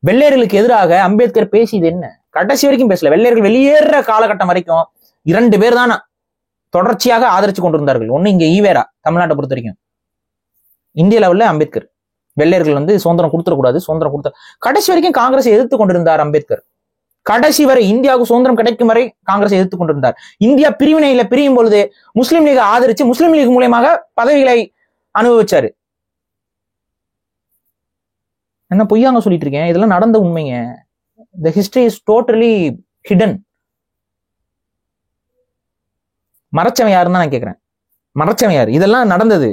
வெள்ளையர்களுக்கு எதிராக அம்பேத்கர் பேசியது என்ன? கடைசி வரைக்கும் பேசல. வெள்ளையர்கள் வெளியேற காலகட்டம் வரைக்கும் 2 பேர் தான் தொடர்ச்சியாக ஆதரிச்சு கொண்டிருந்தார்கள். ஒண்ணு இங்க ஈவேரா, தமிழ்நாட்டை பொறுத்த வரைக்கும். இந்திய லெவல்ல அம்பேத்கர் வெள்ளையர்கள் வந்து சுதந்திரம் கொடுத்துடக்கூடாது, சுதந்திரம் கொடுத்த கடைசி வரைக்கும் காங்கிரஸை எதிர்த்து கொண்டிருந்தார் அம்பேத்கர். கடைசி வரை இந்தியாவுக்கு சுதந்திரம் கிடைக்கும் வரை காங்கிரஸை எதிர்த்து கொண்டிருந்தார். இந்தியா பிரிவினையில பிரியும் பொழுது முஸ்லீம் லீக் ஆதரிச்சு முஸ்லீம் லீக் மூலமாக பதவிகளை அனுபவிச்சாரு. என்ன பொய்யாங்க சொல்லிட்டு இருக்கேன்? இதெல்லாம் நடந்த உண்மைங்க. The history is totally hidden. மறைச்சவன் யாருன்னு தான் நான் கேட்கிறேன். மறைச்சவன் யாரு? இதெல்லாம் நடந்தது.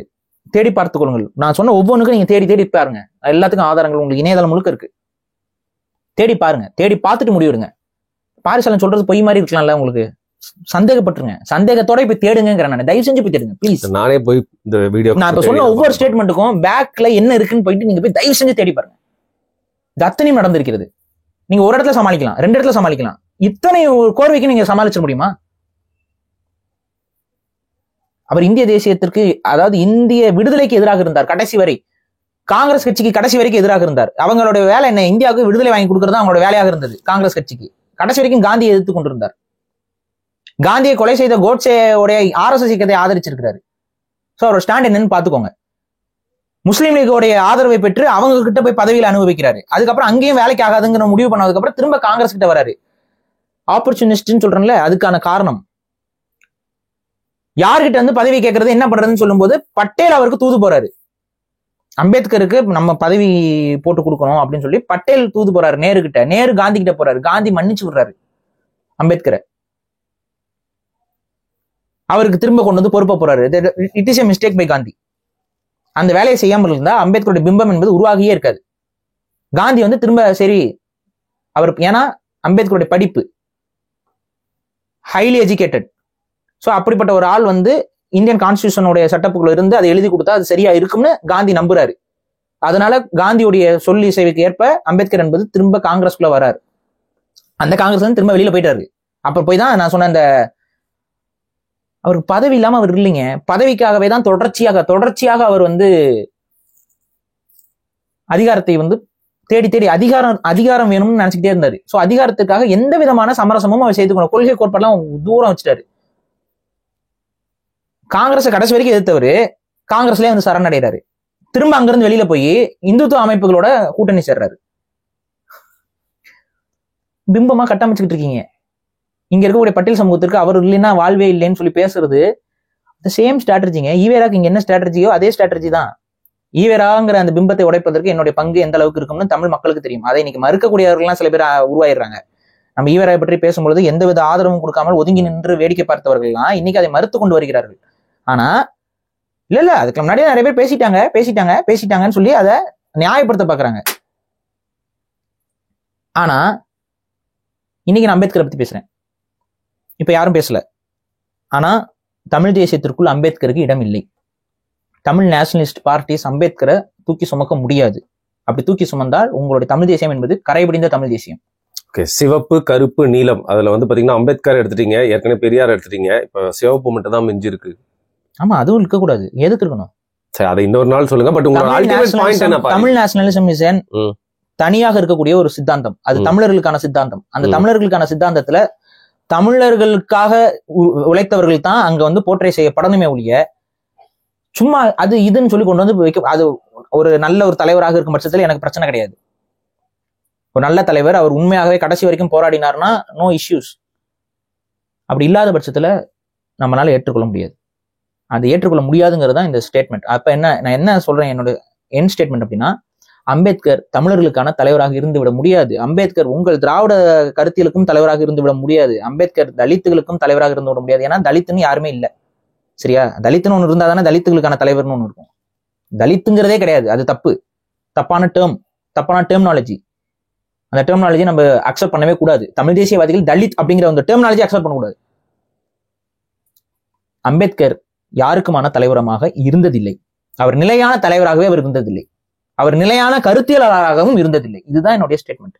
தேடி பார்த்துக் கொள்ளுங்கள். நான் சொன்ன ஒவ்வொன்றுக்கும் நீங்க தேடி தேடி பாருங்க. எல்லாத்துக்கும் ஆதாரங்கள் உங்களுக்கு இணையதளம் முழுக்க இருக்கு. தேடி பாருங்க, தேடி பார்த்துட்டு முடிவெடுங்க. பாரிசாலன் சொல்றது பொய் மாதிரி இருக்கலாம்ல, உங்களுக்கு சந்தேகப்பட்டுருங்க. சந்தேகத்தோட போய் தேடுங்கிறேன் நான். தயவு செஞ்சு போய் தேடுங்க ப்ளீஸ். நானே போய் இந்த வீடியோ நான் இப்ப சொன்ன ஒவ்வொரு ஸ்டேட்மெண்ட்டுக்கும் பேக்ல என்ன இருக்குன்னு போயிட்டு நீங்க போய் தயவு செஞ்சு தேடி பாருங்க. இது அத்தனையும் நடந்திருக்கிறது. நீங்க ஒரு இடத்துல சமாளிக்கலாம், 2 இடத்துல சமாளிக்கலாம். இத்தனை கோர்வைக்கு நீங்க சமாளிச்சிட முடியுமா? அவர் இந்திய தேசியத்திற்கு, அதாவது இந்திய விடுதலைக்கு எதிராக இருந்தார் கடைசி வரை. காங்கிரஸ் கட்சிக்கு கடைசி வரைக்கும் எதிராக இருந்தார். அவங்களுடைய வேலை என்ன, இந்தியாவுக்கு விடுதலை வாங்கி கொடுக்கறது அவங்களோட வேலையாக இருந்தது. காங்கிரஸ் கட்சிக்கு கடைசி வரைக்கும் காந்தியை எதிர்த்து கொண்டிருந்தார். காந்தியை கொலை செய்த கோட்சேவுடைய RSS இயக்கத்தை ஆதரிச்சிருக்கிறாரு. சோ அவரோட ஸ்டாண்ட் என்னன்னு பாத்துக்கோங்க. முஸ்லீம் லீகோடைய ஆதரவை பெற்று அவங்க கிட்ட போய் பதவியில் அனுபவிக்கிறாரு. அதுக்கப்புறம் அங்கேயும் வேலைக்கு ஆகாதுங்கிற முடிவு பண்ணதுக்கு அப்புறம் திரும்ப காங்கிரஸ் கிட்ட வராரு. ஆப்பர்ச்சுனிஸ்ட்னு சொல்றேன்ல, அதுக்கான காரணம் யார்கிட்ட வந்து பதவி கேட்கறது என்ன பண்றதுன்னு சொல்லும்போது பட்டேல் அவருக்கு தூது போறாரு. அம்பேத்கருக்கு நம்ம பதவி போட்டு கொடுக்கணும் அப்படின்னு சொல்லி பட்டேல் தூது போறாரு நேரு கிட்ட. நேரு காந்தி கிட்ட போறாரு. காந்தி மன்னிச்சு விடுறாரு அம்பேத்கரை. அவருக்கு திரும்ப கொண்டு வந்து பொறுப்ப போறாரு. It is a mistake by Gandhi. அந்த வேலையை செய்யாமல் இருந்தா அம்பேத்கருடைய பிம்பம் என்பது உருவாகியே இருக்காது. காந்தி வந்து திரும்ப சரி அவர், ஏன்னா அம்பேத்கருடைய படிப்பு ஹைலி எஜுகேட்டட். ஸோ அப்படிப்பட்ட ஒரு ஆள் வந்து இந்தியன் கான்ஸ்டியூஷனுடைய சட்டப்புக்குள்ள இருந்து அதை எழுதி கொடுத்தா அது சரியா இருக்கும்னு காந்தி நம்புறாரு. அதனால காந்தியுடைய சொல்லி சேவைக்கு ஏற்ப அம்பேத்கர் என்பது திரும்ப காங்கிரஸ்குள்ள வராரு. அந்த காங்கிரஸ் வந்து திரும்ப வெளியில போயிட்டாரு. அப்ப போய் தான் நான் சொன்ன அந்த அவருக்கு பதவி இல்லாம அவர் இல்லைங்க, பதவிக்காகவே தான் தொடர்ச்சியாக அவர் வந்து அதிகாரத்தை வந்து தேடி தேடி அதிகாரம் வேணும்னு நினைச்சுக்கிட்டே இருந்தாரு. சோ அதிகாரத்துக்காக எந்த விதமான சமரசமும் அவர் செய்துக்கணும். கொள்கை கோட்பாடுலாம் தூரம் வச்சுட்டாரு. காங்கிரஸ் கடைசி வரைக்கும் எதிர்த்தவரு காங்கிரஸ்லயே வந்து சரணடைறாரு. திரும்ப அங்கிருந்து வெளியில போய் இந்துத்துவ அமைப்புகளோட கூட்டணி சேர்றாரு. பிம்பமா கட்டமைச்சுக்கிட்டு இருக்கீங்க. இங்க இருக்கக்கூடிய பட்டியல் சமூகத்திற்கு அவர் இல்லைன்னா வாழ்வே இல்லைன்னு சொல்லி பேசுறது சேம் ஸ்ட்ராட்டஜிங்க. ஈவேராக்கு இங்க என்ன ஸ்ட்ராட்டஜியோ அதே ஸ்ட்ராட்டஜி தான். ஈவேராங்கிற அந்த பிம்பத்தை உடைப்பதற்கு என்னுடைய பங்கு எந்த அளவுக்கு இருக்கும்னு தமிழ் மக்களுக்கு தெரியும். அதை இன்னைக்கு மறுக்கக்கூடியவர்கள்லாம் சில பேர் உருவாயிடுறாங்க. நம்ம ஈவேராவை பற்றி பேசும்பொழுது எந்தவித ஆதரவும் கொடுக்காமல் ஒதுங்கி நின்று வேடிக்கை பார்த்தவர்கள்லாம் இன்னைக்கு அதை மறுத்து கொண்டு வருகிறார்கள். ஆனா இல்ல அதுக்கு முன்னாடியே நிறைய பேர் பேசிட்டாங்கன்னு சொல்லி அதை நியாயப்படுத்த பாக்குறாங்க. ஆனா இன்னைக்கு நான் அம்பேத்கரை பத்தி பேசுறேன். இப்ப யாரும் பேசல. ஆனா தமிழ் தேசியத்திற்குள் அம்பேத்கருக்கு இடம் இல்லை. தமிழ் நேஷனலிஸ்ட் பார்ட்டிஸ் அம்பேத்கரை தூக்கி சுமக்க முடியாது. அப்படி தூக்கி சுமந்தால் உங்களுடைய தமிழ் தேசியம் என்பது கரைபிடிந்த தமிழ் தேசியம். சிவப்பு, கருப்பு, நீலம், அதுல வந்து பாத்தீங்கன்னா அம்பேத்கர் எடுத்துட்டீங்க, ஏற்கனவே பெரியார் எடுத்துட்டீங்க, இப்ப சிவப்பு மட்டும் தான் மிஞ்சி இருக்கு. ஆமா, அதுவும் இருக்க கூடாது. எதுக்கு இருக்கணும்? சரி, அதை இன்னொரு நாள் சொல்லுங்க. பட் உங்களோட அல்டிமேட் பாயிண்ட் என்ன? தமிழ் நேஷனலிசம் இஸ் தனியாக இருக்கக்கூடிய ஒரு சித்தாந்தம். அது தமிழர்களுக்கான சித்தாந்தம். அந்த தமிழர்களுக்கான சித்தாந்தத்துல தமிழர்களுக்காக உழைத்தவர்கள் தான் அங்க வந்து போர்ட்ரே செய்யப்படணுமே ஒழிய சும்மா அது இதுன்னு சொல்லி கொண்டு வந்து வைக்க. அது ஒரு நல்ல ஒரு தலைவராக இருக்கும் பட்சத்துல எனக்கு பிரச்சனை கிடையாது. ஒரு நல்ல தலைவர், அவர் உண்மையாகவே கடைசி வரைக்கும் போராடினார்னா நோ இஷ்யூஸ். அப்படி இல்லாத பட்சத்துல நம்மளால ஏற்றுக்கொள்ள முடியாது. அது ஏற்றுக்கொள்ள முடியாதுங்கிறது தான் இந்த ஸ்டேட்மெண்ட். அப்ப நான் என்ன சொல்றேன், என்னோட என் ஸ்டேட்மெண்ட் அப்படின்னா, அம்பேத்கர் தமிழர்களுக்கான தலைவராக இருந்து விட முடியாது. அம்பேத்கர் உங்கள் திராவிட கருத்தியலுக்கும் தலைவராக இருந்து விட முடியாது. அம்பேத்கர் தலித்துகளுக்கும் தலைவராக இருந்து விட முடியாது. ஏன்னா தலித்துன்னு யாருமே இல்லை. சரியா? தலித்துன்னு ஒன்று இருந்தா தானே தலித்துகளுக்கான தலைவர்னு ஒன்று இருக்கும். தலித்துங்கிறதே கிடையாது. அது தப்பான டெர்மினாலஜி. அந்த டெர்மினாலஜி நம்ம அக்செப்ட் பண்ணவே கூடாது. தமிழ் தேசியவாதிகள் தலித் அப்படிங்கிற அந்த டெர்மினாலஜி அக்செப்ட் பண்ணக்கூடாது. அம்பேத்கர் யாருக்குமான தலைவரமாக இருந்ததில்லை. அவர் நிலையான தலைவராகவே அவர் இருந்ததில்லை. அவர் நிலையான கருத்தியலாளராகவும் இருந்ததில்லை. இதுதான் என்னுடைய ஸ்டேட்மெண்ட்.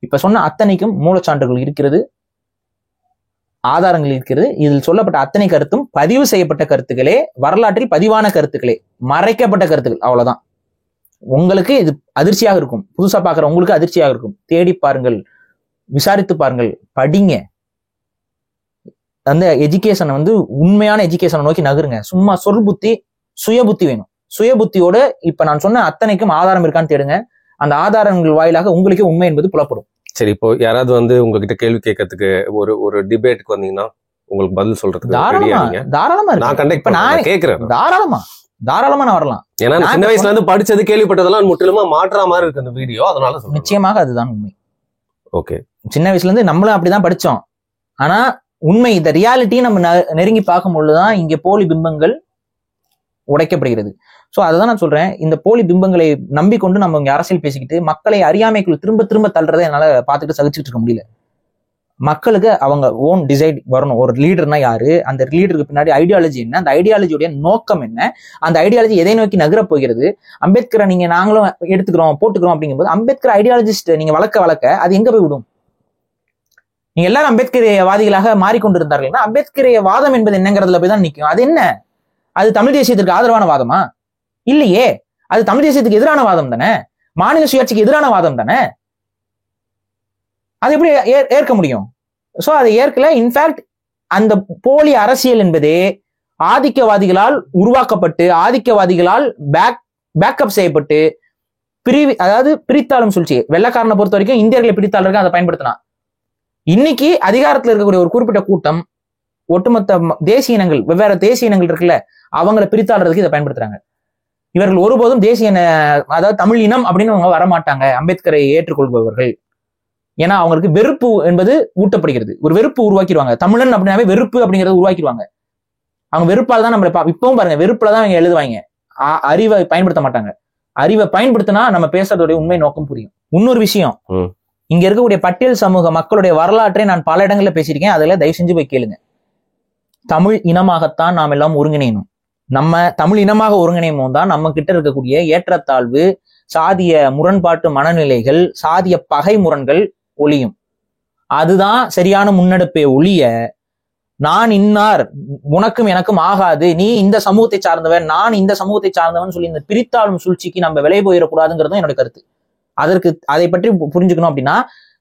இப்ப சொன்ன அத்தனைக்கும் மூலச்சான்றுகள் இருக்கிறது, ஆதாரங்கள் இருக்கிறது. இதில் சொல்லப்பட்ட அத்தனை கருத்தும் பதிவு செய்யப்பட்ட கருத்துக்களே, வரலாற்றில் பதிவான கருத்துக்களே, மறைக்கப்பட்ட கருத்துக்கள். அவ்வளவுதான். உங்களுக்கு இது அதிர்ச்சியாக இருக்கும். புதுசா பாக்குற உங்களுக்கு அதிர்ச்சியாக இருக்கும். தேடி பாருங்கள், விசாரித்து பாருங்கள், படிங்க. அந்த எஜுகேஷனை வந்து உண்மையான எஜுகேஷனை நோக்கி நகருங்க. சும்மா சொல் புத்தி, சுய புத்தி வேணும். சுய புத்தியோட இப்ப நான் சொன்ன அத்தனைக்கும் ஆதாரம் இருக்கான்னு தேடுங்க. அந்த ஆதாரங்கள் வாயிலாக உங்களுக்கே உண்மை என்பது புலப்படும். சரி, இப்போ யாராவது வந்து உங்ககிட்ட கேள்வி கேட்கறதுக்கு ஒரு டிபேட்டுக்கு வந்தீங்கன்னா உங்களுக்கு பதில் சொல்றதுக்கு தாராளமா நான் கேட்கிறேன். தாராளமா நான் வரலாம். ஏன்னா சின்ன வயசுல இருந்து படிச்சது கேள்விப்பட்டதெல்லாம் முற்றிலுமா மாற்றா மாதிரி இருக்கு அந்த வீடியோ. அதனால நிச்சயமாக அதுதான் உண்மை. ஓகே, சின்ன வயசுல இருந்து நம்மளும் அப்படிதான் படிச்சோம். ஆனா உண்மை, இந்த ரியாலிட்டியை நம்ம நெருங்கி பார்க்கும் பொழுதுதான் இங்க போலி பிம்பங்கள் உடைக்கப்படுகிறது. சோ அதான் நான் சொல்றேன். இந்த போலி பிம்பங்களை நம்பிக்கொண்டு நம்ம இங்க அரசியல் பேசிக்கிட்டு மக்களை அறியாமைக்குள் திரும்ப திரும்ப தள்ளுறதை என்னால பார்த்துட்டு சகிச்சுட்டு இருக்க முடியல. மக்களுக்கு அவங்க ஓன் டிசைட் வரணும். ஒரு லீடர்னா யாரு, அந்த லீடருக்கு பின்னாடி ஐடியாலஜி என்ன, அந்த ஐடியாலஜியோட நோக்கம் என்ன, அந்த ஐடியாலஜி எதை நோக்கி நகர போகிறது. அம்பேத்கரை நீங்க நாங்களும் எடுத்துக்கிறோம் போட்டுக்கிறோம் அப்படிங்கும்போது அம்பேத்கர் ஐடியாலஜிஸ்ட் நீங்க வளர்க்க அது எங்க போய் விடும்? நீங்க எல்லாரும் அம்பேத்கரியவாதிகளாக மாறிக்கொண்டிருந்தார்கள்னா அம்பேத்கரிய வாதம் என்பது என்னங்கிறதுல போய் தான் நிற்கும். அது என்ன? அது தமிழ் தேசியத்திற்கு ஆதரவான வாதமா? இல்லையே. அது தமிழ் தேசியத்துக்கு எதிரான வாதம் தானே, மாநில சுயாட்சிக்கு எதிரான வாதம் தானே. அது எப்படி ஏற்க முடியும்? சோ அதை ஏற்கல. இன்ஃபேக்ட் அந்த போலி அரசியல் என்பதே ஆதிக்கவாதிகளால் உருவாக்கப்பட்டு, ஆதிக்கவாதிகளால் பேக்கப் செய்யப்பட்டு, அதாவது பிரித்தாளும் சூழ்ச்சி. வெள்ளக்காரனை பொறுத்த வரைக்கும் இந்தியர்களை பிரித்தாளர்கள் அதை பயன்படுத்தினா. இன்னைக்கு அதிகாரத்தில் இருக்கக்கூடிய ஒரு குறிப்பிட்ட கூட்டம் ஒட்டுமொத்த தேசிய இனங்கள், வெவ்வேறு தேசிய இனங்கள் இருக்குல்ல, அவங்களை பிரித்தாளறதுக்கு இதை பயன்படுத்துறாங்க. இவர்கள் ஒருபோதும் தேசிய, அதாவது தமிழ் இனம் அப்படின்னு அவங்க வரமாட்டாங்க, அம்பேத்கரை ஏற்றுக்கொள்பவர்கள். ஏன்னா அவங்களுக்கு வெறுப்பு என்பது ஊட்டப்படுகிறது, ஒரு வெறுப்பு உருவாக்கிடுவாங்க. தமிழன் அப்படின்னாவே வெறுப்பு அப்படிங்கறது உருவாக்கிடுவாங்க. அவங்க வெறுப்பால் தான் நம்மளை இப்பவும் பாருங்க, வெறுப்புல தான் அவங்க எழுதுவாங்க, அறிவை பயன்படுத்த மாட்டாங்க. அறிவை பயன்படுத்தினா நம்ம பேசுறதோடைய உண்மை நோக்கம் புரியும். இன்னொரு விஷயம், இங்க இருக்கக்கூடிய பட்டியல் சமூக மக்களுடைய வரலாற்றை நான் பல இடங்கள்ல பேசியிருக்கேன், அதுல தயவு செஞ்சு போய் கேளுங்க. தமிழ் இனமாகத்தான் நாம் எல்லாம் ஒருங்கிணையணும். நம்ம தமிழ் இனமாக ஒருங்கிணையும் தான் நம்ம கிட்ட இருக்கக்கூடிய ஏற்றத்தாழ்வு, சாதிய முரண்பாட்டு மனநிலைகள், சாதிய பகை முரண்கள் ஒழியும். அதுதான் சரியான முன்னெடுப்பே ஒழிய, நான் இன்னார் உனக்கும் எனக்கும் ஆகாது, நீ இந்த சமூகத்தை சார்ந்தவன் நான் இந்த சமூகத்தை சார்ந்தவன் சொல்லி இந்த பிரித்தாளும் சூழ்ச்சிக்கு நம்ம விலை போயிடக்கூடாதுங்கிறது என்னோட கருத்து. அதை பற்றி புரிஞ்சுக்கணும் அப்படின்னா,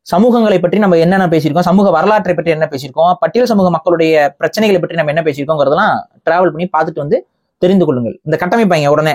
சமூகங்களை பற்றி நம்ம என்னென்ன பேசியிருக்கோம், சமூக வரலாற்றை பற்றி என்ன பேசியிருக்கோம், பட்டியல் சமூக மக்களுடைய பிரச்சனைகளை பற்றி நம்ம என்ன பேசியிருக்கோங்கிறதெல்லாம் டிராவல் பண்ணி பார்த்துட்டு வந்து தெரிந்து கொள்ளுங்கள். இந்த கட்டமைப்பாங்க உடனே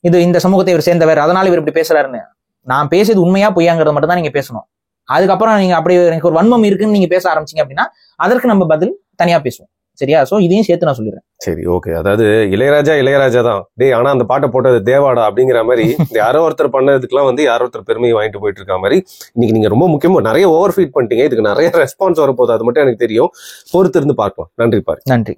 இது இந்த சமூகத்தை இவர் சேர்ந்தவர் அதனால இவர் இப்படி பேசுறாருன்னு. நான் பேசியது உண்மையா பொய்யாங்கிறத மட்டும் தான் நீங்க பேசணும். அதுக்கப்புறம் நீங்க அப்படி எனக்கு ஒரு வன்மம் இருக்குன்னு நீங்க பேச ஆரம்பிச்சீங்க அப்படின்னா அதற்கு நம்ம பதில் தனியா பேசுவோம். சரியா? சோ இதையும் சேர்த்து நான் சொல்லிடுறேன். சரி, ஓகே. அதாவது இளையராஜா தான் டேய், ஆனா அந்த பாட்டை போட்டது தேவாடா அப்படிங்கிற மாதிரி யாரோ ஒருத்தர் பண்ணதுக்குலாம் வந்து யாரோ ஒருத்தர் பெருமையை வாங்கிட்டு போயிட்டு இருக்க மாதிரி இன்னைக்கு நீங்க ரொம்ப முக்கியமா நிறைய ஓவர் ஃபீட் பண்ணிட்டீங்க. இதுக்கு நிறைய ரெஸ்பான்ஸ் வரப்போகுது, அது மட்டும் எனக்கு தெரியும். பொறுத்து இருந்து பார்க்கலாம். நன்றி. நன்றி.